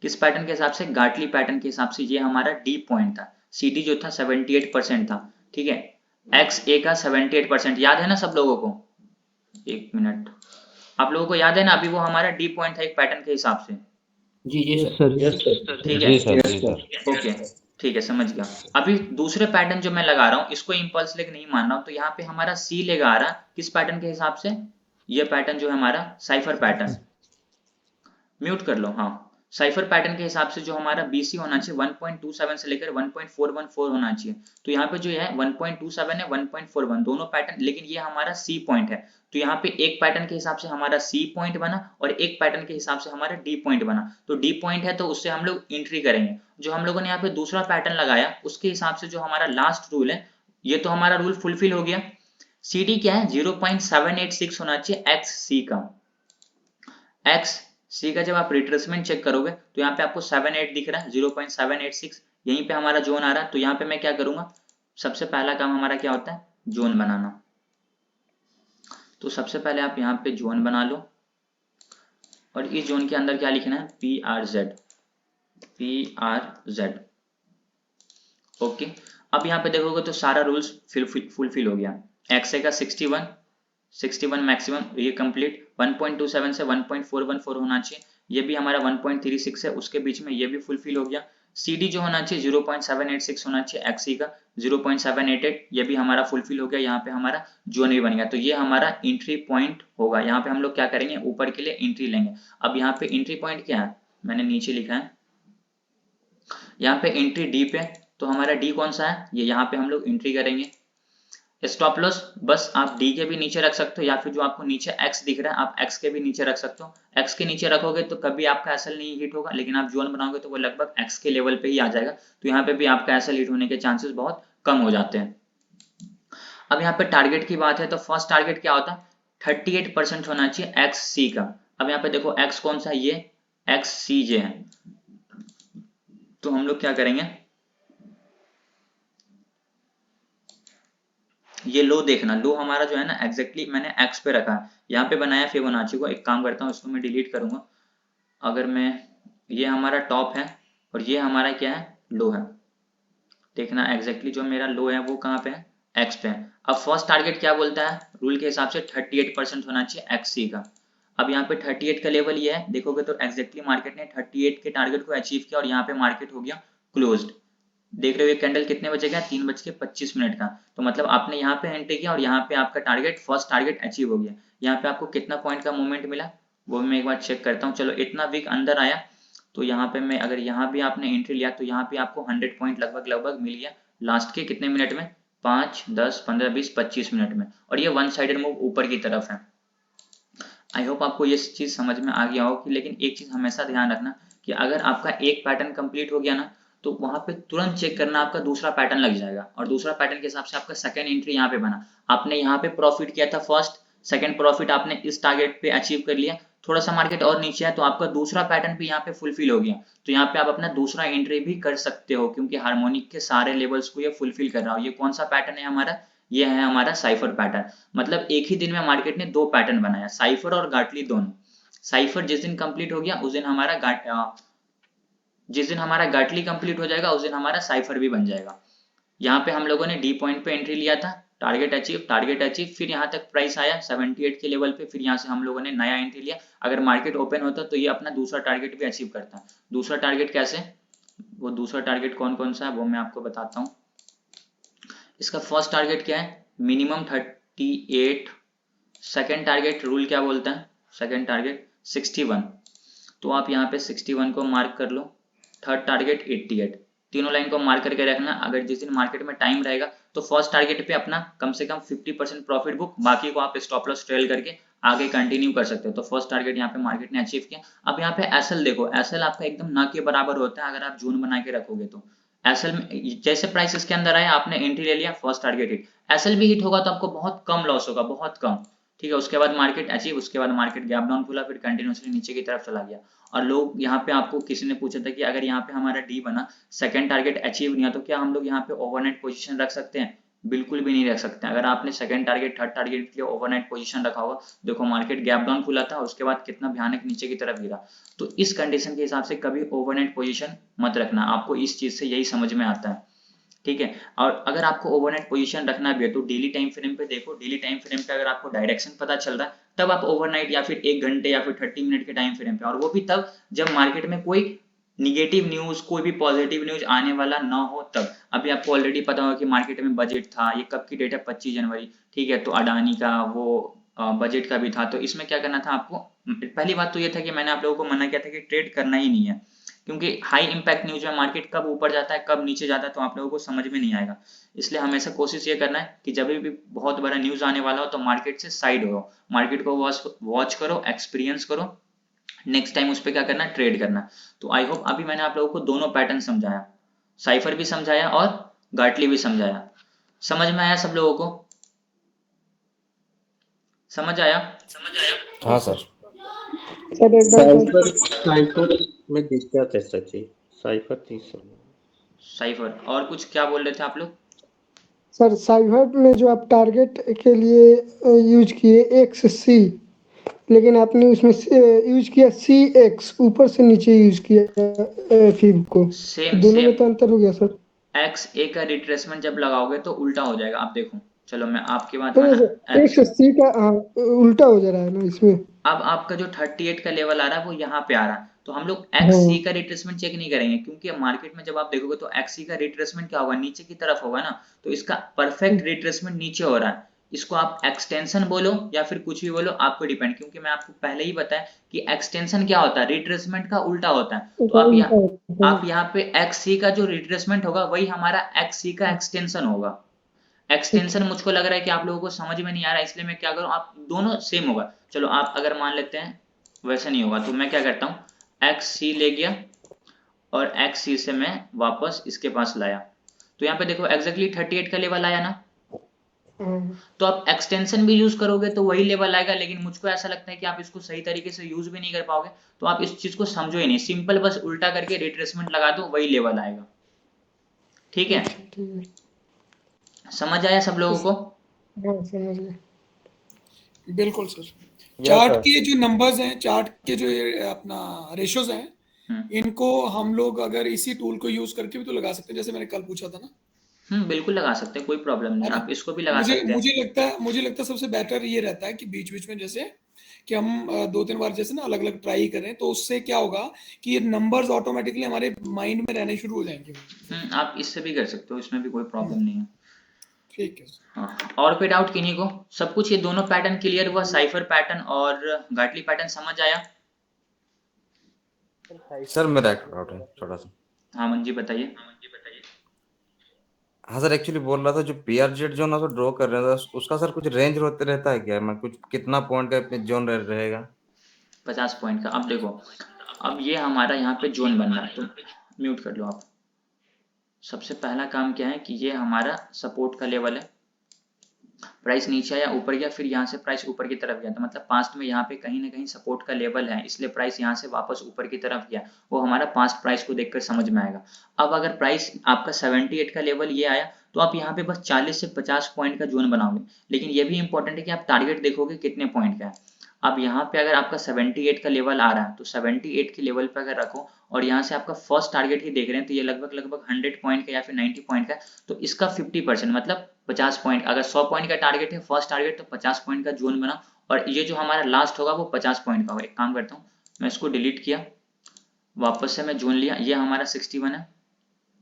किस पैटर्न के हिसाब से, गाटली पैटर्न के हिसाब से ये हमारा डी पॉइंट था। सीडी जो था 78% था, ठीक है। एक्स ए का 78%, याद है ना सब लोगों को, एक मिनट, आप लोगों को याद है ना, अभी वो हमारा डी पॉइंट था एक पैटर्न के हिसाब से। जी सर, ठीक है, जी सर। ओके। ठीक है, समझ गया। अभी दूसरे पैटर्न जो मैं लगा रहा हूँ इसको इम्पल्स लेग नहीं मान रहा हूँ, तो यहाँ पे हमारा सी लेग आ रहा किस पैटर्न के हिसाब से, ये पैटर्न जो है हमारा साइफर पैटर्न, म्यूट कर लो, हाँ, साइफर पैटर्न के हिसाब से जो हमारा BC होना चाहिए 1.27 से लेकर 1.414 होना चाहिए। तो यहाँ पे जो है 1.27 है 1.41 दोनों पैटर्न, लेकिन ये हमारा C पॉइंट है। तो यहाँ पे एक पैटर्न के हिसाब से हमारा C पॉइंट बना और एक पैटर्न के हिसाब से हमारा D पॉइंट बना। तो D पॉइंट है तो उससे हम लोग एंट्री करेंगे। जो हम लोगों ने यहाँ पे दूसरा पैटर्न लगाया उसके हिसाब से जो हमारा लास्ट रूल है, ये तो हमारा रूल फुलफिल हो गया। CD क्या है 0.786 होना चाहिए XC का। XC का जब आप रिट्रेसमेंट चेक करोगे तो यहाँ पे आपको 78 दिख रहा है, 0.786 यहीं पे हमारा जोन आ रहा है। तो यहाँ पे मैं क्या करूंगा, सबसे पहला काम हमारा क्या होता है, जोन बनाना। तो सबसे पहले आप यहाँ पे जोन बना लो और इस जोन के अंदर क्या लिखना है, PRZ। ओके, अब यहाँ पे देखोगे तो सारा रूल्स फुलफिल हो गया। XA का 61 मैक्सिमम, ये कंप्लीट। 1.27 से 1.414 होना चाहिए, ये भी हमारा 1.36 है, उसके बीच में ये भी फुलफिल हो गया। CD जो होना चाहिए 0.786 होना चाहिए, XC का 0.788 ये भी हमारा फुलफिल हो गया। यहाँ पे हमारा जोन भी बन गया। तो ये हमारा एंट्री पॉइंट होगा। यहाँ पे हम लोग क्या करेंगे, ऊपर के लिए एंट्री लेंगे। अब यहाँ पे एंट्री पॉइंट क्या है, मैंने नीचे लिखा है, यहाँ पे एंट्री डी पे, तो हमारा डी कौन सा है, ये यहाँ पे हम लोग एंट्री करेंगे। स्टॉप लॉस बस आप डी के भी नीचे रख सकते हो, या फिर जो आपको नीचे एक्स दिख रहा है आप एक्स के भी नीचे रख सकते हो। एक्स के नीचे रखोगे तो कभी आपका एसएल नहीं हिट होगा, लेकिन आप जोन बनाओगे तो वो लगभग एक्स के लेवल पे ही आ जाएगा। तो यहाँ पे भी आपका एसएल हिट होने के चांसेस बहुत कम हो जाते हैं। अब यहाँ पे टारगेट की बात है तो फर्स्ट टारगेट क्या होता है, 38% होना चाहिए एक्स सी का। अब यहाँ पे देखो एक्स कौन सा है, ये एक्स सी जे है। तो हम लोग क्या करेंगे, ये लो देखना, लो हमारा जो है ना एग्जैक्टली मैंने एक्स पे रखा है, यहाँ पे बनाया फिबोनाची को। एक काम करता हूँ इसको मैं डिलीट करूंगा। अगर मैं, ये हमारा टॉप है और ये हमारा क्या है, लो है। देखना एग्जैक्टली जो मेरा लो है वो कहाँ पे है, एक्स पे है। अब फर्स्ट टारगेट क्या बोलता है, रूल के हिसाब से 38% होना चाहिए एक्ससी का। अब यहाँ पे 38 का लेवल ये है, देखोगे तो एग्जैक्टली मार्केट ने 38 के टारगेट को अचीव किया और यहाँ पे मार्केट हो गया क्लोज्ड। देख रहे हो ये कैंडल कितने बजे का, 3:25 का। तो मतलब आपने यहाँ पे एंट्री किया और यहाँ पे आपका टारगेट, फर्स्ट टारगेट अचीव हो गया। यहाँ पे आपको कितना पॉइंट का मूवमेंट मिला वो मैं एक बार चेक करता हूँ। चलो इतना वीक अंदर आया, तो यहाँ पे मैं अगर यहाँ भी आपने एंट्री लिया तो यहाँ पे आपको 100 पॉइंट लगभग मिल गया लास्ट के कितने मिनट में, 5, 10, 15, 20, 25 मिनट में। और ये वन साइडेड मूव ऊपर की तरफ है। आई होप आपको ये चीज समझ में आ गया होगी। लेकिन एक चीज हमेशा ध्यान रखना कि अगर आपका एक पैटर्न कंप्लीट हो गया ना, तो वहां पे तुरंत चेक करना आपका दूसरा पैटर्न लग जाएगा, और दूसरा पैटर्न के हिसाब से आपका सेकंड एंट्री यहाँ पे बना। आपने यहाँ पे प्रॉफिट किया था फर्स्ट, सेकंड प्रॉफिट आपने इस टारगेट पे अचीव कर लिया, थोड़ा सा मार्केट और नीचे है तो आपका दूसरा पैटर्न भी यहाँ पे फुलफिल हो गया। तो यहाँ पे आप अपना दूसरा एंट्री भी कर सकते हो, क्योंकि हार्मोनिक के सारे लेवल्स को ये फुलफिल कर रहा हो। ये कौन सा पैटर्न है हमारा, ये है हमारा साइफर पैटर्न। मतलब एक ही दिन में मार्केट ने दो पैटर्न बनाया, साइफर और गाटली दोनों। साइफर जिस दिन कंप्लीट हो गया उस दिन हमारा जिस दिन हमारा गाटली कंप्लीट हो जाएगा उस दिन हमारा साइफर भी बन जाएगा। यहाँ पे हम लोगों ने डी पॉइंट पे एंट्री लिया था, टारगेट अचीव, फिर यहाँ तक प्राइस आया 78 के लेवल पे, फिर यहाँ से हम लोगों ने नया एंट्री लिया। अगर मार्केट ओपन होता तो ये अपना दूसरा टारगेट भी अचीव करता। दूसरा टारगेट कैसे, वो दूसरा टारगेट कौन कौन सा है वो मैं आपको बताता हूँ। इसका फर्स्ट टारगेट क्या है, मिनिमम 38। सेकेंड टारगेट रूल क्या बोलता है, सेकेंड टारगेट 61, तो आप यहाँ पे 61 को मार्क कर लो। थर्ड टारगेट 88, तीनों लाइन को मार्क करके रखना। अगर जिस दिन मार्केट में टाइम रहेगा तो फर्स्ट टारगेट पे अपना कम से कम 50% प्रॉफिट बुक, बाकी को आप स्टॉप लॉस ट्रेल करके आगे कंटिन्यू कर सकते हो। तो फर्स्ट टारगेट यहाँ पे मार्केट ने अचीव किया। अब यहाँ पे एसएल देखो, एसएल आपका एकदम ना के बराबर होता है अगर आप जोन बना के रखोगे तो। एसएल में जैसे प्राइस इसके अंदर आया, आपने एंट्री ले लिया, फर्स्ट टारगेट हिट, एसएल भी हिट होगा तो आपको बहुत कम लॉस होगा, बहुत कम, ठीक है। उसके बाद मार्केट अचीव, उसके बाद मार्केट गैप डाउन खुला, फिर कंटिन्यूसली नीचे की तरफ चला गया। और लोग यहाँ पे, आपको किसी ने पूछा था कि अगर यहाँ पे हमारा डी बना, सेकंड टारगेट अचीव नहीं है, तो क्या हम लोग यहाँ पे ओवरनाइट पोजीशन रख सकते हैं? बिल्कुल भी नहीं रख सकते। अगर आपने सेकंड टारगेट थर्ड टारगेट के लिए ओवरनाइट पोजीशन रखा होगा, देखो मार्केट गैप डाउन खुला था, उसके बाद कितना भयानक नीचे की तरफ गिरा। तो इस कंडीशन के हिसाब से कभी ओवरनाइट पोजीशन मत रखना। आपको इस चीज से यही समझ में आता है, ठीक है। और अगर आपको ओवरनाइट पोजीशन रखना भी है तो डेली टाइम फ्रेम पे देखो। डेली टाइम फ्रेम पे अगर आपको डायरेक्शन पता चल रहा है तब आप ओवरनाइट, या फिर 1 घंटे या फिर 30 मिनट के टाइम फ्रेम पे, और वो भी तब जब मार्केट में कोई निगेटिव न्यूज, कोई भी पॉजिटिव न्यूज आने वाला ना हो तब। अभी आपको ऑलरेडी पता होगा कि मार्केट में बजट था, ये कब की डेट है, 25 जनवरी, ठीक है। तो अडानी का वो बजट का भी था। तो इसमें क्या करना था आपको, पहली बात तो ये था कि मैंने आप लोगों को मना किया था कि ट्रेड करना ही नहीं है, क्योंकि हाई इम्पैक्ट न्यूज में मार्केट कब ऊपर जाता है कब नीचे जाता है तो आप लोगों को समझ में नहीं आएगा। इसलिए हमेशा कोशिश ये करना है कि जब भी बहुत बड़ा न्यूज आने वाला हो तो मार्केट से साइड हो, मार्केट को वॉच करो, एक्सपीरियंस करो, नेक्स्ट टाइम उस पर क्या करना, ट्रेड करना। तो आई होप अभी मैंने आप लोगों को दोनों पैटर्न समझाया, साइफर भी समझाया और गार्टली भी समझाया। समझ में आया सब लोगों को? समझ आया? हाँ सर। सर एक बार साइफर में दिक्कत है सच्ची, साइफर 30 साइफर और कुछ क्या बोल रहे थे आप लोग? सर साइफर में जो आप टारगेट के लिए यूज किए एक्स सी, लेकिन आपने उसमें यूज किया सी एक्स, ऊपर से नीचे यूज किया फिब को, सेम दोनों में सेम तो अंतर हो गया सर। एक्स ए का रिट्रेसमेंट जब लगाओगे तो उल्टा हो जाएगा। आप देखो, चलो मैं आपकी बात नहीं माना, सर, एक्स सी का उल्टा हो जा रहा है ना इसमें। अब आपका जो 38 का लेवल आ रहा है वो यहाँ पे आ रहा है, तो हम लोग हाँ एक्स सी का रिट्रेसमेंट चेक नहीं करेंगे, क्योंकि मार्केट में जब आप देखोगे तो एक्स सी का रिट्रेसमेंट क्या होगा, नीचे की तरफ होगा ना। तो इसका परफेक्ट रिट्रेसमेंट नीचे हो रहा है, इसको आप एक्सटेंशन बोलो या फिर कुछ भी बोलो, आपको डिपेंड, क्योंकि मैं आपको पहले ही बताया कि एक्सटेंशन क्या होता है, रिट्रेसमेंट का उल्टा होता है। तो आप यहाँ पे एक्स सी का जो रिट्रेसमेंट होगा वही हमारा एक्स सी का एक्सटेंशन होगा। एक्सटेंशन मुझको लग रहा है कि आप लोगों को समझ में नहीं आ रहा है, इसलिए मैं क्या करूं, आप दोनों सेम होगा। चलो आप अगर मान लेते हैं वैसे नहीं होगा तो मैं क्या करता हूं, एक्स सी ले गया और एक्स सी से मैं वापस इसके पास लाया, तो यहाँ पे देखो एग्जैक्टली 38 का लेवल आया ना। तो आप एक्सटेंशन भी यूज करोगे तो वही लेवल आएगा, लेकिन मुझको ऐसा लगता है कि आप इसको सही तरीके से यूज भी नहीं कर पाओगे, तो आप इस चीज को समझो ही नहीं, सिंपल बस उल्टा करके रिट्रेसमेंट लगा दो, वही लेवल आएगा। ठीक है, समझ आया सब लोगों को? हाँ समझ गए। बिल्कुल सर। Yes chart sir. के जो नंबर्स हैं, चार्ट के जो ये अपना रेशियोज हैं, इनको हम लोग अगर इसी टूल को यूज करके भी तो लगा सकते हैं, जैसे मैंने कल पूछा था ना। बिल्कुल लगा सकते हैं, कोई प्रॉब्लम नहीं, है ना? आप इसको भी लगा मुझे सकते हैं। मुझे लगता है सबसे बेटर ये रहता है कि बीच बीच में जैसे कि हम 2-3 बार जैसे ना अलग अलग ट्राई करें, तो उससे क्या होगा कि ये नंबर्स ऑटोमेटिकली हमारे माइंड में रहने शुरू हो जाएंगे। आप इससे भी कर सकते हो, इसमें भी कोई प्रॉब्लम नहीं है। ठीक है। हाँ, और कोई डाउट किन्हीं को? सब कुछ ये दोनों पैटर्न क्लियर हुआ, साइफर पैटर्न और गाटली पैटर्न समझ आया? सर मेरा एक डाउट है छोटा सा। हाँ मंजी बताइए। हाँ सर, एक्चुअली बोल रहा था जो पीआरजेड जोन आप ड्रॉ कर रहे था उसका सर कुछ रेंज रहता है क्या, मैं कुछ कितना पॉइंट का जोन रहेगा? 50 पॉइंट का। अब देखो, अब ये हमारा यहाँ पे जोन बन रहा है, तो म्यूट कर लो आप। सबसे पहला काम क्या है कि ये हमारा सपोर्ट का लेवल है, प्राइस नीचे आया ऊपर गया, फिर यहाँ से प्राइस ऊपर की तरफ गया, तो मतलब पास्ट में यहाँ पे कहीं ना कहीं सपोर्ट का लेवल है, इसलिए प्राइस यहाँ से वापस ऊपर की तरफ गया। वो हमारा पास्ट प्राइस को देखकर समझ में आएगा। अब अगर प्राइस आपका 78 का लेवल ये आया तो आप यहाँ पे बस 40 से 50 पॉइंट का जोन बनाओगे, लेकिन ये भी इंपॉर्टेंट है कि आप टारगेट देखोगे कितने पॉइंट का है। अब यहाँ पे अगर आपका 78 का लेवल आ रहा है तो 78 के लेवल पे अगर रखो, और यहाँ से आपका फर्स्ट टारगेट ही देख रहे हैं तो ये लगभग 100 पॉइंट का या फिर 90 पॉइंट का, तो इसका 50% मतलब 50 पॉइंट। अगर 100 पॉइंट का टारगेट है फर्स्ट टारगेट, तो 50 पॉइंट का जोन बना, और ये जो हमारा लास्ट होगा वो 50 पॉइंट का होगा। एक काम करता हूँ, मैं इसको डिलीट किया, वापस से मैं जोन लिया, ये हमारा 61 है।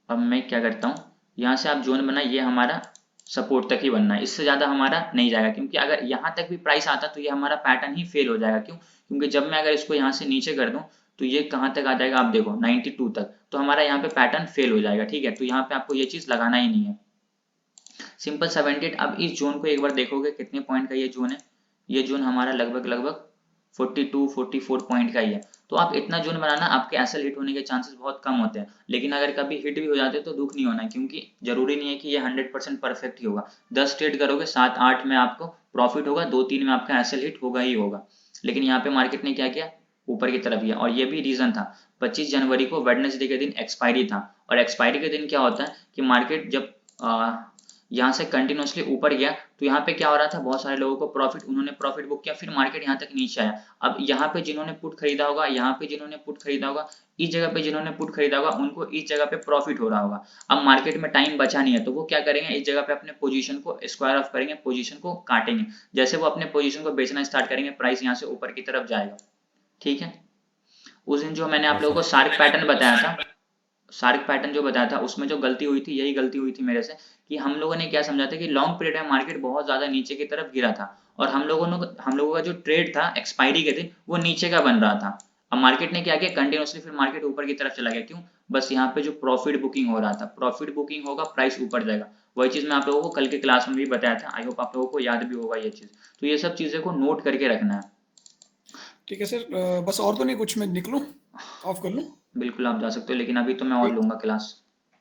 अब मैं क्या करता हूँ, यहाँ से आप जोन बना, ये हमारा सपोर्ट तक ही बनना है, इससे ज़्यादा हमारा नहीं जाएगा, क्योंकि अगर यहाँ तक भी प्राइस आता तो ये हमारा पैटर्न ही फेल हो जाएगा। क्यों? क्योंकि जब मैं अगर इसको यहाँ से नीचे कर दूँ तो ये कहाँ तक आ जाएगा, आप देखो 92 तक, तो हमारा यहाँ पे पैटर्न फेल हो जाएगा। ठीक है, तो यहाँ पे आपको ये चीज़ लगाना ही नहीं है, सिंपल 78। अब इस जोन को एक बार देखोगे कितने पॉइंट का ये जोन है, ये जोन हमारा लगभग 42-44 पॉइंट का ही है। तो आप इतना जोन बनाना, आपके एसएल हिट होने के चांसेस बहुत कम होते हैं, लेकिन अगर कभी हिट भी हो जाते हैं तो दुख नहीं होना है, क्योंकि जरूरी नहीं है कि ये 100% परफेक्ट ही होगा। 10 ट्रेड करोगे, 7-8 में आपको प्रॉफिट होगा, 2-3 में आपका एसएल हिट होगा ही होगा। लेकिन यहाँ पे मार्केट ने क्या किया, ऊपर की तरफ गया, और ये भी रीजन था 25 जनवरी को वेडनेसडे के दिन एक्सपायरी था, और एक्सपायरी के दिन क्या होता है कि मार्केट जब यहाँ से कंटिन्यूसली ऊपर गया तो यहाँ पे क्या हो रहा था, बहुत सारे लोगों को प्रॉफिट, उन्होंने प्रॉफिट बुक किया, फिर मार्केट यहाँ तक नीचे आया। अब यहाँ पे जिन्होंने पुट खरीदा होगा, यहाँ पे जिन्होंने पुट खरीदा होगा, इस जगह पे जिन्होंने पुट खरीदा होगा, उनको इस जगह पे प्रॉफिट हो रहा होगा। अब मार्केट में टाइम बचा नहीं है, तो वो क्या करेंगे, इस जगह पे अपने पोजीशन को स्क्वायर ऑफ करेंगे, पोजीशन को काटेंगे। जैसे वो अपने पोजीशन को बेचना स्टार्ट करेंगे, प्राइस यहाँ से ऊपर की तरफ जाएगा। ठीक है, उस दिन जो मैंने आप लोगों को शार्क पैटर्न बताया था, शार्क पैटर्न जो बताया था, उसमें जो गलती हुई थी, यही गलती हुई थी मेरे से, कि हम लोगों ने क्या समझा था कि लॉन्ग पीरियड में मार्केट बहुत ज्यादा नीचे की तरफ गिरा था, और हम लोगों का जो ट्रेड था एक्सपायरी के दिन वो नीचे का बन रहा था। अब मार्केट ने क्या किया, कंटिन्यूसली फिर मार्केट ऊपर की तरफ चला गया। क्यों? बस यहाँ पे जो प्रॉफिट बुकिंग हो रहा था, प्रॉफिट बुकिंग होगा, प्राइस ऊपर जाएगा। वही चीज मैं आप लोगों को कल के क्लास में भी बताया था, आई होप आप लोगों को याद भी होगा ये चीज। तो ये सब चीजें को नोट करके रखना है। ठीक है सर, बस और तो नहीं कुछ, मैं निकलूं, ऑफ कर लूं? बिल्कुल आप जा सकते हो, लेकिन अभी तो मैं और लूंगा क्लास।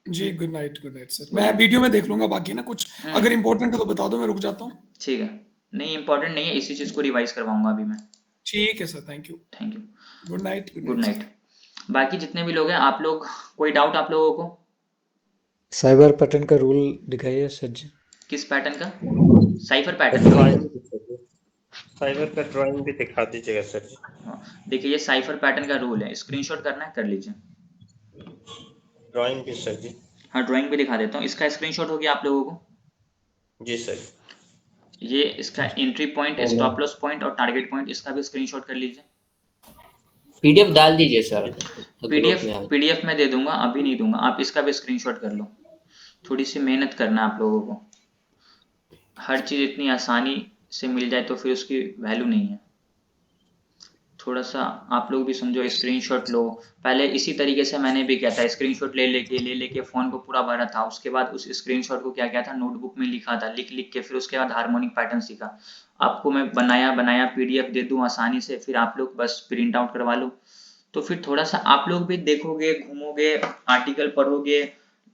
जी गुड नाइट सर। मैं वीडियो में देख लूंगा बाकी ना, कुछ अगर इंपॉर्टेंट है तो बता दो, मैं रुक जाता हूँ। ठीक है, नहीं इंपॉर्टेंट नहीं है, इसी चीज को रिवाइज करवाऊंगा अभी मैं। ठीक है sir, thank you. Thank you, good night. Good night. बाकी जितने भी लोग हैं, आप लोग कोई डाउट आप लोगों को? साइबर पैटर्न का रूल दिखाइए सर जी। किस पैटर्न का? Cipher pattern? साइबर का ड्राइंग भी दिखा दीजिएगा सर जी। देखिए ये साइफर पैटर्न का रूल है, स्क्रीनशॉट करना है कर लीजिए। ड्राइंग भी सर जी। हाँ ड्राइंग भी दिखा देता हूँ, इसका स्क्रीनशॉट हो गया आप लोगों को? जी सर। ये इसका entry point, stop loss point और टारगेट पॉइंट, इसका भी स्क्रीनशॉट कर लीजिए। पीडीएफ डाल दीजिए सर। पीडीएफ में दे दूंगा, अभी नहीं दूंगा, आप इसका भी स्क्रीनशॉट कर लो। थोड़ी सी मेहनत करना आप लोगों को, हर चीज इतनी आसानी से मिल जाए तो फिर उसकी वैल्यू नहीं है। थोड़ा सा आप लोग भी समझो, स्क्रीनशॉट लो। पहले इसी तरीके से मैंने भी किया था, स्क्रीनशॉट ले लेके फोन को पूरा भरा था, उसके बाद उस स्क्रीनशॉट को क्या किया था, नोटबुक में लिखा था, लिख के फिर उसके बाद हार्मोनिक पैटर्न सीखा। आपको मैं बनाया पीडीएफ दे दूं आसानी से, फिर आप लोग बस प्रिंट आउट करवा लो। तो फिर थोड़ा सा आप लोग भी देखोगे, घूमोगे, आर्टिकल पढ़ोगे,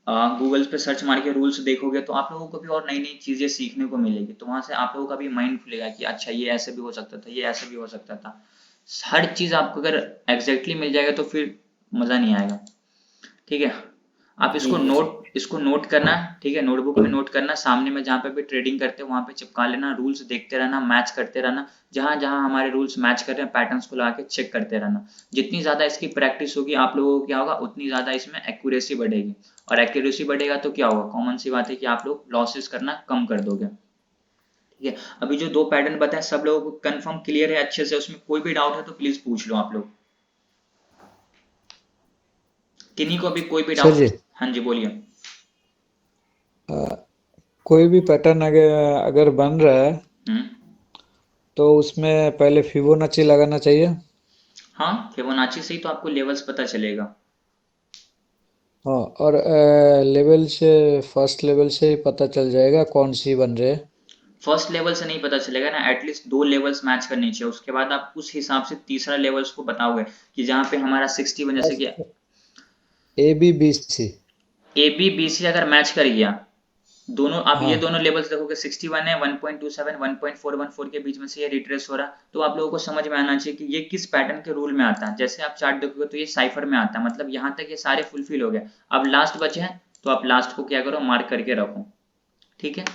गूगल पे सर्च मार के रूल्स देखोगे, तो आप लोगों को भी और नई नई चीजें सीखने को मिलेगी। तो वहां से आप लोगों का भी माइंड खुलेगा कि अच्छा ये ऐसे भी हो सकता था, ये ऐसे भी हो सकता था। हर चीज आपको अगर एग्जैक्टली मिल जाएगा तो फिर मजा नहीं आएगा। ठीक है, आप इसको नोट करना, ठीक है, नोटबुक में नोट करना, सामने में जहाँ पे भी ट्रेडिंग करते हो वहां पे चिपका लेना, रूल्स देखते रहना, मैच करते रहना, जहां जहां हमारे रूल्स मैच कर रहे हैं पैटर्न्स को लगा के चेक करते रहना। जितनी ज्यादा इसकी प्रैक्टिस होगी आप लोगों को क्या होगा, उतनी ज्यादा इसमें एक्यूरेसी बढ़ेगी, और एक्यूरेसी बढ़ेगा तो क्या होगा, कॉमन सी बात है कि आप लोग लॉसेस करना कम कर दोगे। ठीक है, अभी जो दो पैटर्न बताए सब लोगों को कंफर्म क्लियर है अच्छे से? उसमें कोई भी डाउट है तो प्लीज पूछ लो आप लोग, किन्हीं को भी कोई भी डाउट? हाँ जी बोलिए। कोई भी पैटर्न अगर बन रहा है तो उसमें पहले फिबोनाची लगाना चाहिए। हाँ, फिबोनाची से ही तो आपको लेवल्स पता चलेगा। हाँ, और लेवल से, फर्स्ट लेवल से ही पता चल जाएगा कौन सी बन रहे हैं। फर्स्ट लेवल से नहीं पता चलेगा ना, एटलीस्ट 2 लेवल्स मैच करनी चाहिए, उसके बाद आप उस हिसाब से तीसरा लेवल्स को बताओगे कि जहाँ पे हमारा 60 बन, जैसे कि ABBC अगर मैच कर गया दोनों, आप ये दोनों लेवल्स देखोगे 61 है, 1.27 1.414 के बीच में से ये रिट्रेस हो रहा, तो आप लोगों को समझ में आना चाहिए कि ये किस पैटर्न के रूल में आता है। जैसे आप चार्ट देखोगे तो ये साइफर में आता है, मतलब यहाँ तक ये सारे फुलफिल हो गए, अब लास्ट बचे हैं तो आप लास्ट को क्या करो, मार्क करके रखो। ठीक है,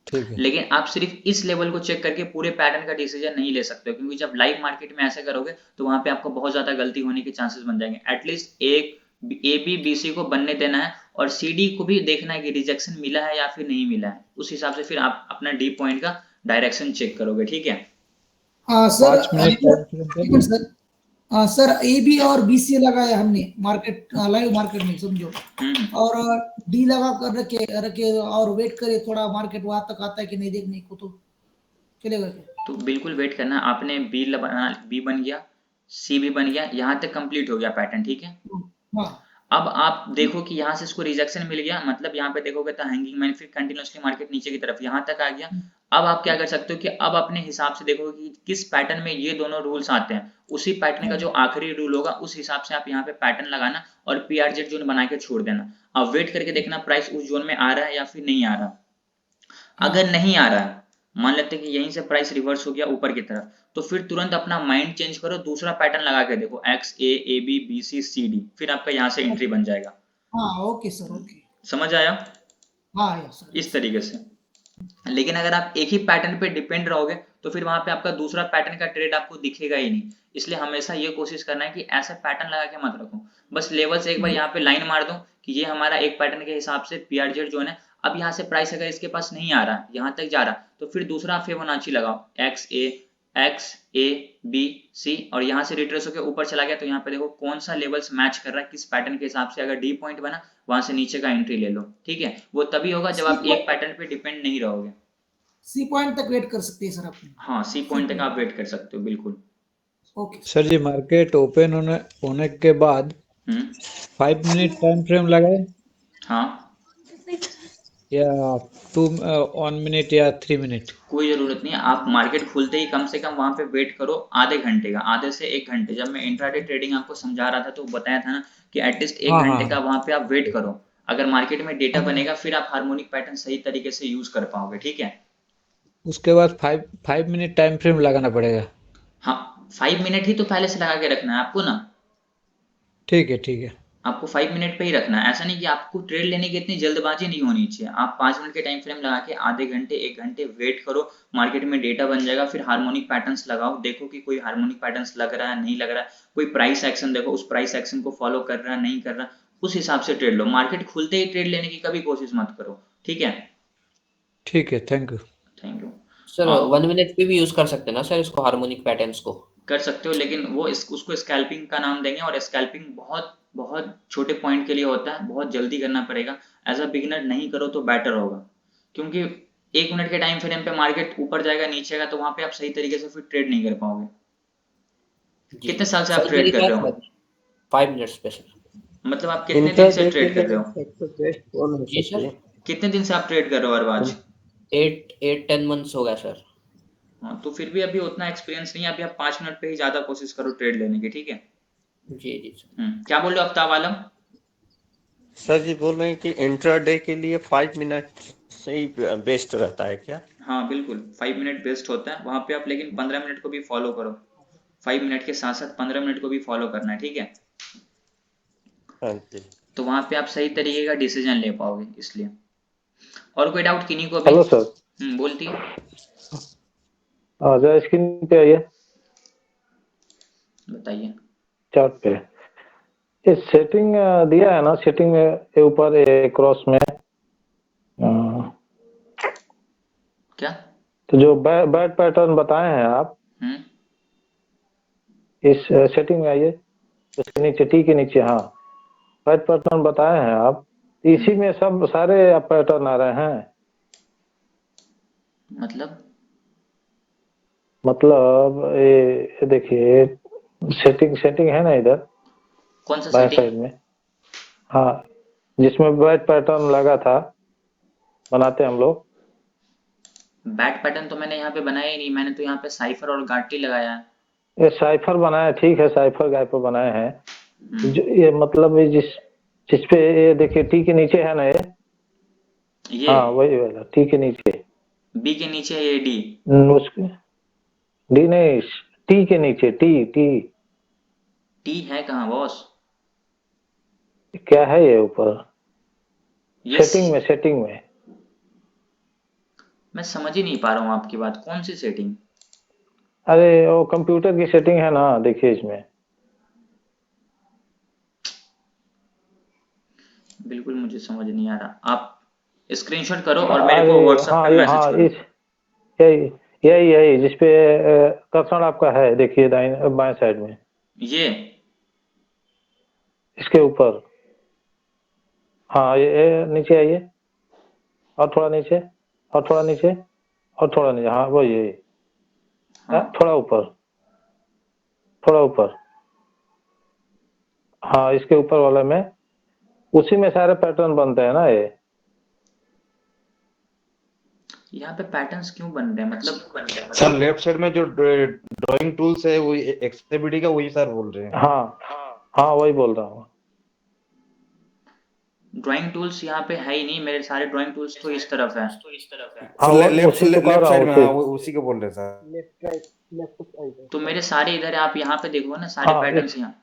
ठीक है। लेकिन आप सिर्फ इस लेवल को चेक करके पूरे पैटर्न का डिसीजन नहीं ले सकते हो, क्योंकि जब लाइव मार्केट में ऐसा करोगे तो वहां पे आपको बहुत ज्यादा गलती होने के चांसेस बन जाएंगे। एटलीस्ट एक ABBC को बनने देना है, और CD को भी देखना है कि रिजेक्शन मिला है या फिर नहीं मिला है, उस हिसाब से फिर आप अपना डी पॉइंट का डायरेक्शन चेक करोगे। ठीक है सर सर AB और BC लगाया हमने मार्केट, लाइव मार्केट में समझो, और D लगा कर रखे और वेट करे थोड़ा मार्केट वहां तक आता है कि नहीं देखने को, तो चलेगा क्या? तो बिल्कुल वेट करना, आपने B बन गया, C भी बन गया, यहाँ तक कंप्लीट हो गया पैटर्न। ठीक है, अब आप देखो कि यहाँ से इसको रिजेक्शन मिल गया, मतलब यहाँ पे देखोगे तो हैंगिंग मैन, फिर कंटिन्यूअसली मार्केट नीचे की तरफ यहाँ तक आ गया। अब आप क्या कर सकते हो कि अब अपने हिसाब से देखोगे कि किस पैटर्न में ये दोनों रूल्स आते हैं, उसी पैटर्न का जो आखिरी रूल होगा उस हिसाब से आप यहाँ पे पैटर्न लगाना और PRZ जोन बना के छोड़ देना। अब वेट करके देखना प्राइस उस जोन में आ रहा है या फिर नहीं आ रहा। अगर नहीं आ रहा है, मान लेते हैं कि यहीं से प्राइस रिवर्स हो गया ऊपर की तरफ, तो फिर तुरंत अपना माइंड चेंज करो, दूसरा पैटर्न लगा के देखो XA AB BC CD, फिर आपका यहाँ से एंट्री बन जाएगा। ओके सर, ओके, समझ आया? सर, इस तरीके से। लेकिन अगर आप एक ही पैटर्न पे डिपेंड रहोगे तो फिर वहां पे आपका दूसरा पैटर्न का ट्रेड आपको दिखेगा ही नहीं। इसलिए हमेशा ये कोशिश करना है कि ऐसा पैटर्न लगा के मत रखो, बस लेवल से एक बार यहाँ पे लाइन मार दो कि ये हमारा एक पैटर्न के हिसाब से PRZ जोन है। अब यहाँ से प्राइस अगर इसके पास नहीं आ रहा, यहाँ तक जा रहा, तो फिर दूसरा फिबोनाची लगाओ, XA X A B C और यहाँ से रिट्रेस होकर ऊपर चला गया, तो यहाँ पे देखो कौन सा लेवल्स मैच कर रहा है किस पैटर्न के हिसाब से। अगर D पॉइंट बना वहां से नीचे का एंट्री ले लो, ठीक है। वो तभी होगा जब आप एक पैटर्न पे डिपेंड नहीं रहोगे। सी पॉइंट तक वेट कर सकते हैं सर अपने। हाँ, सी पॉइंट तक आप वेट कर सकते हो, बिल्कुल। ओके सर जी, मार्केट ओपन होने के बाद 5 मिनट टाइम फ्रेम लगाए हाँ, या 1 मिनट या 3 मिनट? कोई जरूरत नहीं है। आप मार्केट खुलते ही कम से कम वहां पे वेट करो आधे घंटे का, आधे से 1 घंटे। जब मैं इंट्राडे ट्रेडिंग आपको समझा रहा था तो बताया था ना कि एटलीस्ट 1 हाँ घंटे हाँ का वहां पे आप वेट करो। अगर मार्केट में डेटा बनेगा फिर आप हार्मोनिक पैटर्न सही तरीके से यूज कर पाओगे, ठीक है। उसके बाद 5 मिनट टाइम फ्रेम लगाना पड़ेगा? हाँ, 5 मिनट ही तो पहले से लगा के रखना है आपको ना। ठीक है, ठीक है। आपको 5 मिनट पे ही रखना है। ऐसा नहीं कि आपको ट्रेड लेने की इतनी जल्दबाजी नहीं होनी चाहिए। आप 5 मिनट के टाइम फ्रेम लगा के आधे घंटे 1 घंटे वेट करो, मार्केट में डेटा बन जाएगा, फिर हार्मोनिक पैटर्न्स लगाओ, देखो कि कोई हार्मोनिक पैटर्न्स लग रहा है नहीं लग रहा है, कोई प्राइस एक्शन देखो, उस प्राइस एक्शन को फॉलो कर रहा है नहीं कर रहा, उस हिसाब से ट्रेड लो। मार्केट खुलते ही ट्रेड लेने की कभी कोशिश मत करो, ठीक है। ठीक है, thank you. Thank you. Sir 1 minute पे भी यूज कर सकते हैं ना सर इसको, हार्मोनिक पैटर्न्स को? कर सकते हो, लेकिन वो उसको स्कैल्पिंग का नाम देंगे, और स्कैल्पिंग बहुत बहुत छोटे पॉइंट के लिए होता है, बहुत जल्दी करना पड़ेगा। एज अ बिगिनर नहीं करो तो बेटर होगा, क्योंकि 1 मिनट के टाइम फ्रेम पे मार्केट ऊपर जाएगा नीचे आएगा तो वहां पे आप सही तरीके से फिर ट्रेड नहीं कर पाओगे। कितने साल से आप ट्रेड कर रहे हो? 5 मिनट्स पे सर। मतलब आप कितने दिन से ट्रेड कर रहे हो? जी सर, कितने दिन से आप ट्रेड कर रहे हो अरबाज? 8-10 मंथ्स हो गया सर। हाँ, तो फिर भी अभी उतना एक्सपीरियंस नहीं है। अभी आप 5 मिनट पे ही ज्यादा कोशिश करो ट्रेड लेने की, ठीक है। जी जी सर। क्या बोल रहे हो आफ्ताब आलम? सर जी बोल रहे हैं कि इंट्राडे के लिए 5 मिनट से ही बेस्ट रहता है क्या? हाँ बिल्कुल, 5 मिनट बेस्ट होता है वहां पे आप, लेकिन 15 मिनट को भी फॉलो करो। 5 मिनट के साथ साथ 15 मिनट को भी फॉलो करना है, ठीक है। हाँ जी। तो वहां पे आप सही तरीके का डिसीजन ले पाओगे, इसलिए। और कोई डाउट किन्हीं को भी? Hello sir. बोलती है। जरा स्क्रीन पे आइए, बताइए। चार्ट पे ये सेटिंग दिया है ना, सेटिंग में के ऊपर क्रॉस में क्या? तो जो बैड पैटर्न बताए हैं आप, इस सेटिंग में आइए, उसके नीचे टी के नीचे, हाँ बैड पैटर्न बताए हैं आप, इसी में सब सारे पैटर्न आ रहे हैं। मतलब ये देखिए, सेटिंग है ना इधर, कौन सा बाएं सेटिंग? साइड में, हाँ जिसमें बैड पैटर्न लगा था, बनाते हम लोग। बैट पैटर्न तो मैंने यहाँ पे बनाया ही नहीं, मैंने तो यहाँ पे साइफर और गार्टी लगाया है। ये साइफर बनाया, ठीक है, साइफर गाइफर बनाए हैं। जो ये मतलब ये जिस पे ये देखिए टी के नीचे है ना ये, हाँ वही वाला टी के नीचे, बी के नीचे है ये डी। उसके डी नहीं, टी के नीचे, टी टी टी है कहाँ बॉस? क्या है ये ऊपर? Yes. सेटिंग में मैं समझ ही नहीं पा रहा हूँ आपकी बात, कौन सी सेटिंग? अरे वो कंप्यूटर की सेटिंग है ना, देखिए इसमें। बिल्कुल मुझे समझ नहीं आ रहा, आप स्क्रीनशॉट करो और मेरे को व्हाट्सएप पे मैसेज करो। यही जिसपे कर्सर आपका है, देखिए बाएं साइड में, ये इसके ऊपर, हाँ ये नीचे आइए, और थोड़ा नीचे, और थोड़ा नीचे, और थोड़ा नीचे, हाँ वो ये थोड़ा ऊपर, हाँ इसके ऊपर वाले में, उसी में सारे पैटर्न बनते हैं ना ये। यहाँ पे पैटर्न्स क्यों बन रहे हैं, मतलब? सर लेफ्ट साइड में जो ड्राइंग टूल्स है वो एक्सएबीडी का, वही सर बोल रहे हैं। हाँ वही बोल रहा हूँ। ड्राइंग टूल्स यहाँ पे है ही नहीं, मेरे सारे ड्राइंग टूल्स तो इस तरफ है। लेफ्ट साइड में, हाँ उसी को बोल रहे सर। तो मेरे सारे इधर है, आप यहाँ पे देखो ना सारे पैटर्न्स यहाँ।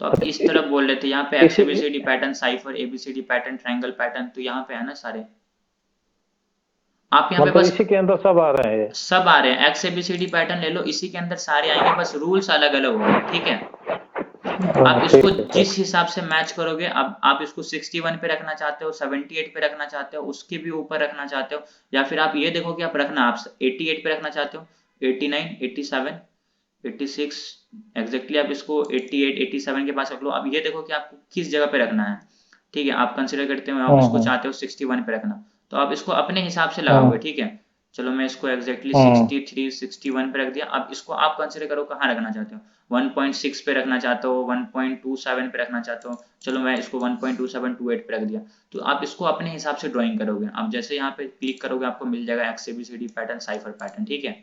तो आप इस तरफ बोल रहे थे, यहाँ पे XABCD pattern, cipher ABCD pattern, triangle pattern, तो यहाँ पे है ना सारे। आप यहाँ पे बस इसी के अंदर सब आ रहे हैं, सब आ रहे हैं। XABCD पैटर्न ले लो, इसी के अंदर सारे आएंगे, बस रूल्स अलग अलग होंगे, ठीक है। आप इसको जिस हिसाब से मैच करोगे, अब आप इसको 61 पे रखना चाहते हो, 78 पे रखना चाहते हो, उसके भी ऊपर रखना चाहते हो, या फिर आप ये देखो कि आप रखना आप 88 पे रखना चाहते हो, 89, 87, 86, एग्जैक्टली आप इसको 88, 87 के पास रख लो। अब ये देखो कि आपको किस जगह पे रखना है, ठीक है। आप कंसिडर करते हो, आप इसको चाहते हो 61 पे रखना, तो आप इसको अपने हिसाब से लगाओगे, ठीक है। चलो मैं इसको एग्जैक्टली 63, 61 पे रख दिया। अब इसको आप कंसिडर करो कहाँ रखना चाहते हो, 1.6 पे रखना चाहते हो, 1.27 पे रखना चाहते हो। चलो मैं इसको 1.2728 पे रख दिया। तो आप इसको अपने हिसाब से ड्राइंग करोगे। आप जैसे यहाँ पे क्लिक करोगे आपको मिल जाएगा XABCD पैटर्न, साइफर पैटर्न, ठीक है।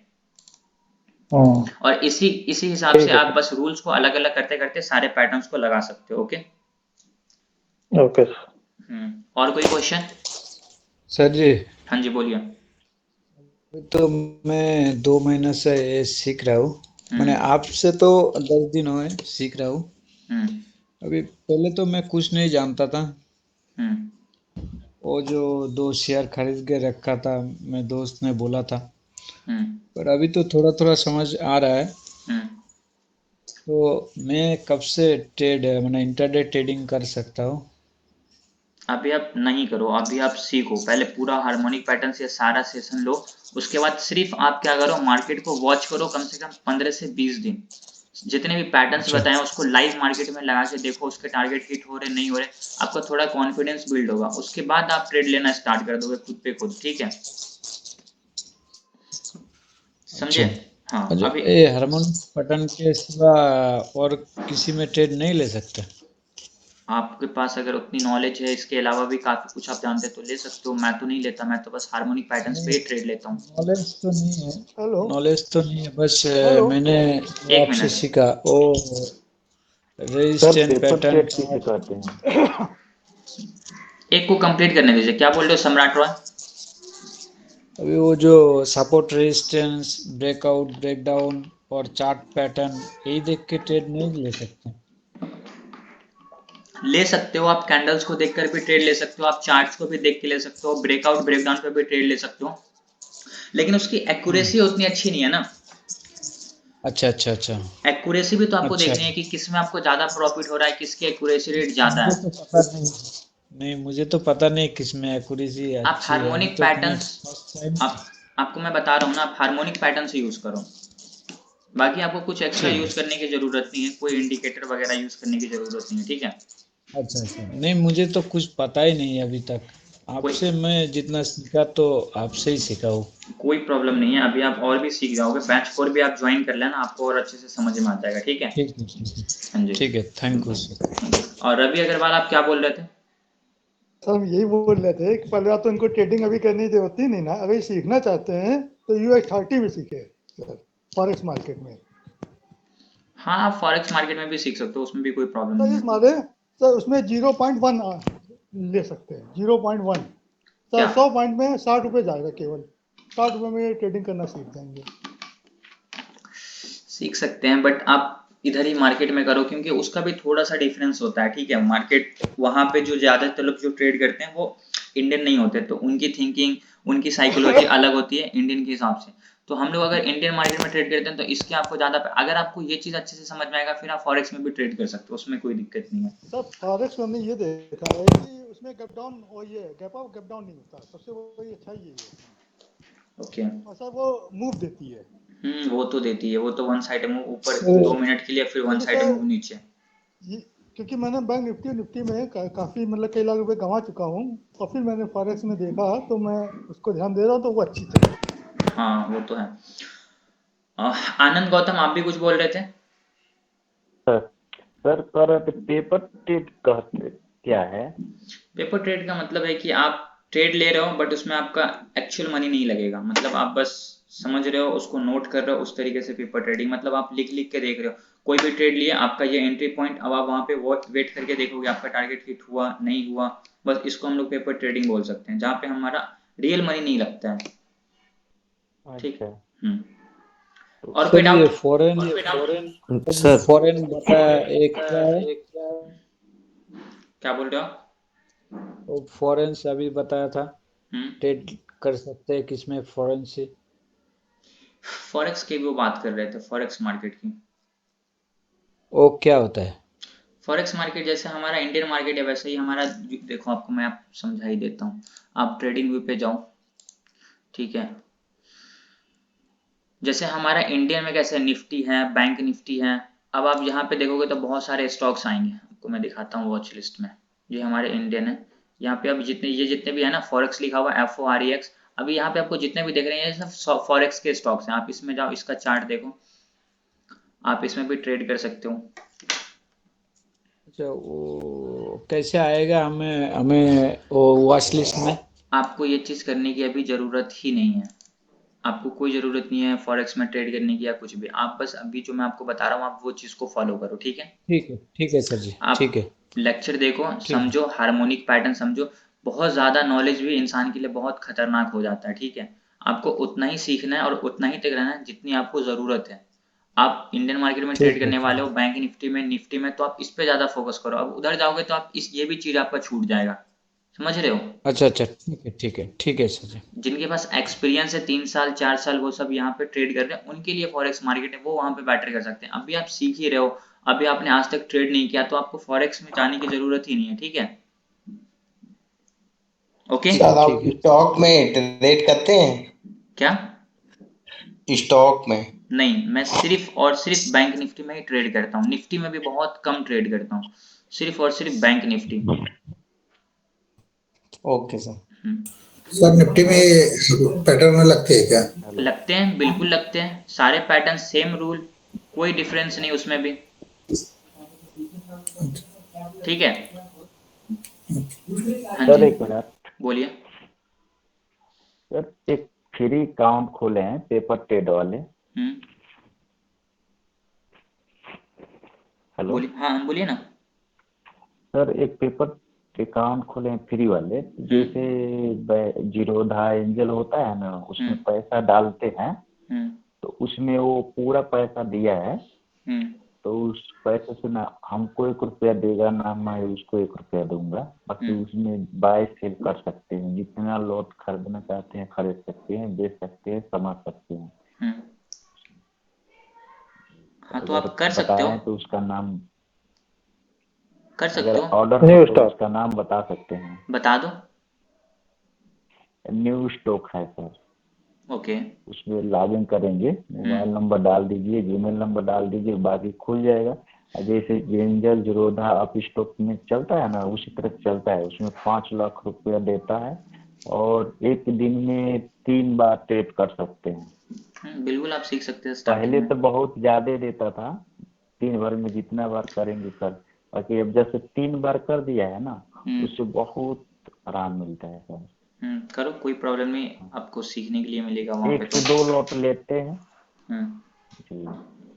और इसी हिसाब से आप बस रूल्स को अलग अलग करते करते सारे पैटर्न्स को लगा सकते हो। Okay okay. और कोई क्वेश्चन? सर जी, हाँ जी बोलिए। तो मैं 2 महीने से ये सीख रहा हूँ। मैंने आपसे तो 10 दिन हुए सीख रहा हूँ। अभी पहले तो मैं कुछ नहीं जानता था। वो जो 2 शेयर खरीद के रखा था, मैं दोस्त ने बोला था, पर अभी तो थोड़ा थोड़ा समझ आ रहा है। तो मैं कब से मैंने इंटरडे ट्रेडिंग कर सकता हूँ? अभी आप नहीं करो, अभी आप सीखो। पहले पूरा हार्मोनिक पैटर्न से सारा सेशन लो, उसके बाद सिर्फ आप क्या करो, मार्केट को वॉच करो कम से कम 15 से 20 दिन। जितने भी पैटर्न्स अच्छा। बताए उसको लाइव मार्केट में लगा के देखो, उसके टारगेट हिट हो रहे नहीं हो रहे, आपको थोड़ा कॉन्फिडेंस बिल्ड होगा। उसके बाद आप ट्रेड लेना स्टार्ट कर दोगे खुद पे खुद, ठीक है। समझे? हाँ अच्छा, अभी ये हार्मोनिक पैटर्न के सिवा और किसी में ट्रेड नहीं ले सकते? आपके पास अगर उतनी नॉलेज है, इसके अलावा भी काफी कुछ आप जानते तो ले सकते हो। मैं तो नहीं लेता, मैं तो बस हार्मोनिक पैटर्न्स पे ही ट्रेड लेता हूँ। नॉलेज तो नहीं है, हेलो नॉलेज तो नहीं है, बस हेलो मैंने एक आपसे मिनट, सीखा वो sir resistance paper pattern trade भी सिखाते हैं। एक को कंप्लीट करने दीजिए। क्या बोल रहे हो सम्राट रॉय? अभी वो जो सपोर्ट रेजिस्टेंस, ब्रेकआउट, ब्रेकडाउन और चार्ट पैटर्न, यही देख के ट्रेड नहीं ले सकते? ले सकते हो, आप कैंडल्स को देखकर भी ट्रेड ले सकते हो, आप चार्ट्स को भी देख के ले सकते हो, ब्रेकआउट ब्रेकडाउन पे भी ट्रेड ले सकते हो, लेकिन उसकी एक्यूरेसी उतनी अच्छी नहीं है ना। अच्छा अच्छा अच्छा एक्यूरेसी भी तो आपको अच्छा। देखनी है कि किसमें आपको ज्यादा प्रॉफिट हो रहा है, किसकी एक्यूरेसी रेट ज्यादा मुझे है। तो पता नहीं, नहीं मुझे तो पता नहीं किसमें एक्यूरेसी आप अच्छी है। अभी हार्मोनिक तो मैं पैटर्न्स, फर्स्ट टाइम। आपको मैं बता रहा हूँ ना, आप हार्मोनिक पैटर्न से यूज करो। बाकी आपको कुछ एक्स्ट्रा ठीक है। यूज करने की जरूरत नहीं है, कोई इंडिकेटर वगैरह यूज करने की जरूरत नहीं है, ठीक है। अच्छा अच्छा, नहीं मुझे तो कुछ पता ही नहीं है अभी तक। कोई आपसे मैं जितना सीखा तो आपसे ही सीखा हूँ। कोई प्रॉब्लम नहीं है, अभी आप और भी सीख जाओगे। बैच 4 भी आप ज्वाइन कर लेना, आपको और अच्छे से समझ में आ जाएगा, ठीक है। ठीक है ठीक है हाँ जी। ठीक है, थैंक यू सर। और रवि अग्रवाल आप क्या बोल रहे थे? सर हम यही बोल रहे थे कि पहले बात तो इनको ट्रेडिंग अभी करनी तो होती नहीं ना, अगर सीखना चाहते हैं तो US30 भी सीखे सर, फॉरेक्स मार्केट में। हाँ आप फॉरेक्स मार्केट में भी सीख सकते हो, उसमें भी कोई प्रॉब्लम सर नहीं इस है। मारे सर उसमें 0.1 ले सकते हैं, 0.1 क्या सर 100 पॉइंट में 60 रुपये जाएगा, केवल 60 रुपये में ट्रेडिंग करना सीख जाएंगे। सीख सकते हैं, बट आप इधर ही मार्केट में करो, क्योंकि उसका भी थोड़ा सा डिफरेंस होता है, ठीक है। मार्केट वहां पे जो ज्यादातर लोग जो ट्रेड करते हैं वो इंडियन नहीं होते, तो उनकी थिंकिंग, उनकी साइकोलॉजी अलग होती है इंडियन के हिसाब से। तो हम लोग अगर इंडियन मार्केट में ट्रेड करते हैं तो इसके आपको ज्यादा, अगर आपको ये चीज अच्छे से समझ में आएगा फिर आप फॉरेक्स में भी ट्रेड कर सकते हो, उसमें कोई दिक्कत नहीं है। सर फॉरेक्स में हमने ये देखा है कि उसमें गैप डाउन और ये गैप अप गैप डाउन नहीं होता, सबसे वही अच्छा ही है। ओके। और सर वो मूव देती है। वो तो देती है, वो तो वन साइड मूव ऊपर सर 2 मिनट के लिए, फिर वन क्योंकि साइड सर मूव नीचे। क्योंकि मैंने बैंक निफ्टी में काफ़ी मतलब कई लाख रुपए गंवा चुका हूँ, और फिर मैंने फॉरेक्स में देखा तो मैं उसको ध्यान दे रहा हूँ, तो वो अच्छी चल रही है। हाँ वो तो है। आनंद गौतम आप भी कुछ बोल रहे थे? सर पर पेपर ट्रेड कहते क्या है? पेपर ट्रेड का मतलब है कि आप ट्रेड ले रहे हो बट उसमें आपका एक्चुअल मनी नहीं लगेगा, मतलब आप बस समझ रहे हो, उसको नोट कर रहे हो, उस तरीके से पेपर ट्रेडिंग। मतलब आप लिख लिख के देख रहे हो, कोई भी ट्रेड लिए, आपका ये एंट्री पॉइंट, अब आप वहां पे वेट करके देखोगे आपका टारगेट हिट हुआ नहीं हुआ, बस इसको हम लोग पेपर ट्रेडिंग बोल सकते हैं, जहाँ पे हमारा रियल मनी नहीं लगता है, ठीक। और कोई सर ये डाउट? सर फॉरेन बताया एक क्या है? क्या बोल रहे हो? वो फॉरेन से अभी बताया था, हम्म ट्रेड कर सकते हैं किसमें फॉरेन से? फॉरेक्स की वो बात कर रहे थे, फॉरेक्स मार्केट की। वो क्या होता है? फॉरेक्स मार्केट जैसे हमारा इंडियन मार्केट है वैसे ही हमारा, देखो आपको मैं आप समझा ही देता हूँ। आप ट्रेडिंग व्यू पे जाओ, ठीक है। जैसे हमारा इंडियन में कैसे निफ्टी है, बैंक निफ्टी है, अब आप यहाँ पे देखोगे तो बहुत सारे स्टॉक्स आएंगे, आपको मैं दिखाता हूँ वॉच लिस्ट में। ये हमारे इंडियन है, यहाँ पे अब जितने भी है ना, फॉरेक्स लिखा हुआ FOREX, अभी यहाँ पे आपको जितने भी दिख रहे हैं ये सब फॉरेक्स के स्टॉक्स हैं। आप इसमें जाओ, इसका चार्ट देखो, आप इसमें भी ट्रेड कर सकते हो। अच्छा, वो कैसे आएगा हमें हमें वो वॉच लिस्ट में? आपको ये चीज करने की अभी जरूरत ही नहीं है, आपको कोई जरूरत नहीं है फॉरेक्स में ट्रेड करने की या कुछ भी। आप बस अभी जो मैं आपको बता रहा हूँ आप वो चीज को फॉलो करो, ठीक है? ठीक है सर जी, आप ठीक है। लेक्चर देखो, ठीक है। समझो, हार्मोनिक पैटर्न समझो। बहुत ज्यादा नॉलेज भी इंसान के लिए बहुत खतरनाक हो जाता है, ठीक है? आपको उतना ही सीखना है और उतना ही टिक रहना है जितनी आपको जरूरत है। आप इंडियन मार्केट में ट्रेड ठीक है, करने वाले ठीक हो, बैंक निफ्टी में, तो आप इस पे ज्यादा फोकस करो। अब उधर जाओगे तो आप ये भी चीज आपका छूट जाएगा, समझ रहे हो? अच्छा, ठीक है सर जी। जिनके पास एक्सपीरियंस है 3 साल 4 साल, वो सब यहाँ पे ट्रेड कर रहे हैं, उनके लिए फॉरेक्स मार्केट है, वो वहां पे बेटर कर सकते हैं। अभी आप सीख ही रहे हो, अभी आपने आज तक ट्रेड नहीं किया, तो आपको फॉरेक्स में जाने की जरूरत ही नहीं है, ठीक है? ओके। सर आप स्टॉक में ट्रेड करते हैं? क्या? स्टॉक में? नहीं, मैं सिर्फ और सिर्फ बैंक निफ्टी में ही ट्रेड करता हूँ, निफ्टी में भी बहुत कम ट्रेड करता हूँ, सिर्फ और सिर्फ bank Nifty. Okay sir. Sir Nifty में पैटर्न लगते हैं क्या? लगते हैं, बिल्कुल लगते हैं, सारे पैटर्न सेम रूल, कोई डिफरेंस नहीं उसमें भी, ठीक है? हाँ सर जी, एक मिनट, बोलिए। सर एक फ्री अकाउंट खोले हैं पेपर ट्रेड वाले। हेलो बोलिए, हाँ बोलिए ना। सर एक पेपर अकाउंट खोले हैं फ्री वाले, जैसे जीरोधा एंजल होता है ना, उसमें पैसा डालते हैं तो उसमें वो पूरा पैसा दिया है, तो उस पैसे से ना हमको 1 रुपया देगा ना मैं उसको 1 रुपया दूंगा, बाकी उसमें बाय सेल कर सकते हैं, जितना लॉट खरीदना चाहते हैं खरीद सकते हैं, बेच सकते हैं, समझ सकते हैं। हाँ तो आप कर सकते हो, तो उसका नाम कर सकते अगर हो, ऑर्डर हो तो उसका नाम बता सकते हैं। बता दो। न्यू स्टॉक है सर। ओके। उसमें लॉगिन करेंगे, मोबाइल नंबर डाल दीजिए, जीमेल नंबर डाल दीजिए, बाकी खुल जाएगा। जैसे एंजल जीरोधा अप स्टॉक में चलता है ना, उसी तरह चलता है। उसमें 5 लाख रुपया देता है और एक दिन में 3 बार ट्रेड कर सकते हैं। बिल्कुल आप सीख सकते हैं। पहले तो बहुत ज्यादा देता था, दिन भर में जितना बार करेंगे सर, बाकी अब जैसे 3 बार कर दिया है ना, उससे बहुत आराम मिलता है सर। करो, कोई प्रॉब्लम नहीं, आपको सीखने के लिए मिलेगा वहाँ पे। 1 से 2 लॉट लेते हैं जी।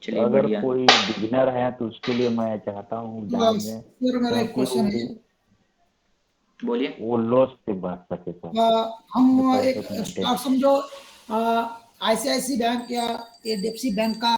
चलिए अगर बढ़िया। कोई बिगिनर है तो उसके लिए मैं चाहता हूँ सर मेरा एक क्वेश्चन है, बोलिए। वो लॉस से बच सके सर। हम एक स्टार्ट समझो ICICI बैंक या HDFC बैंक का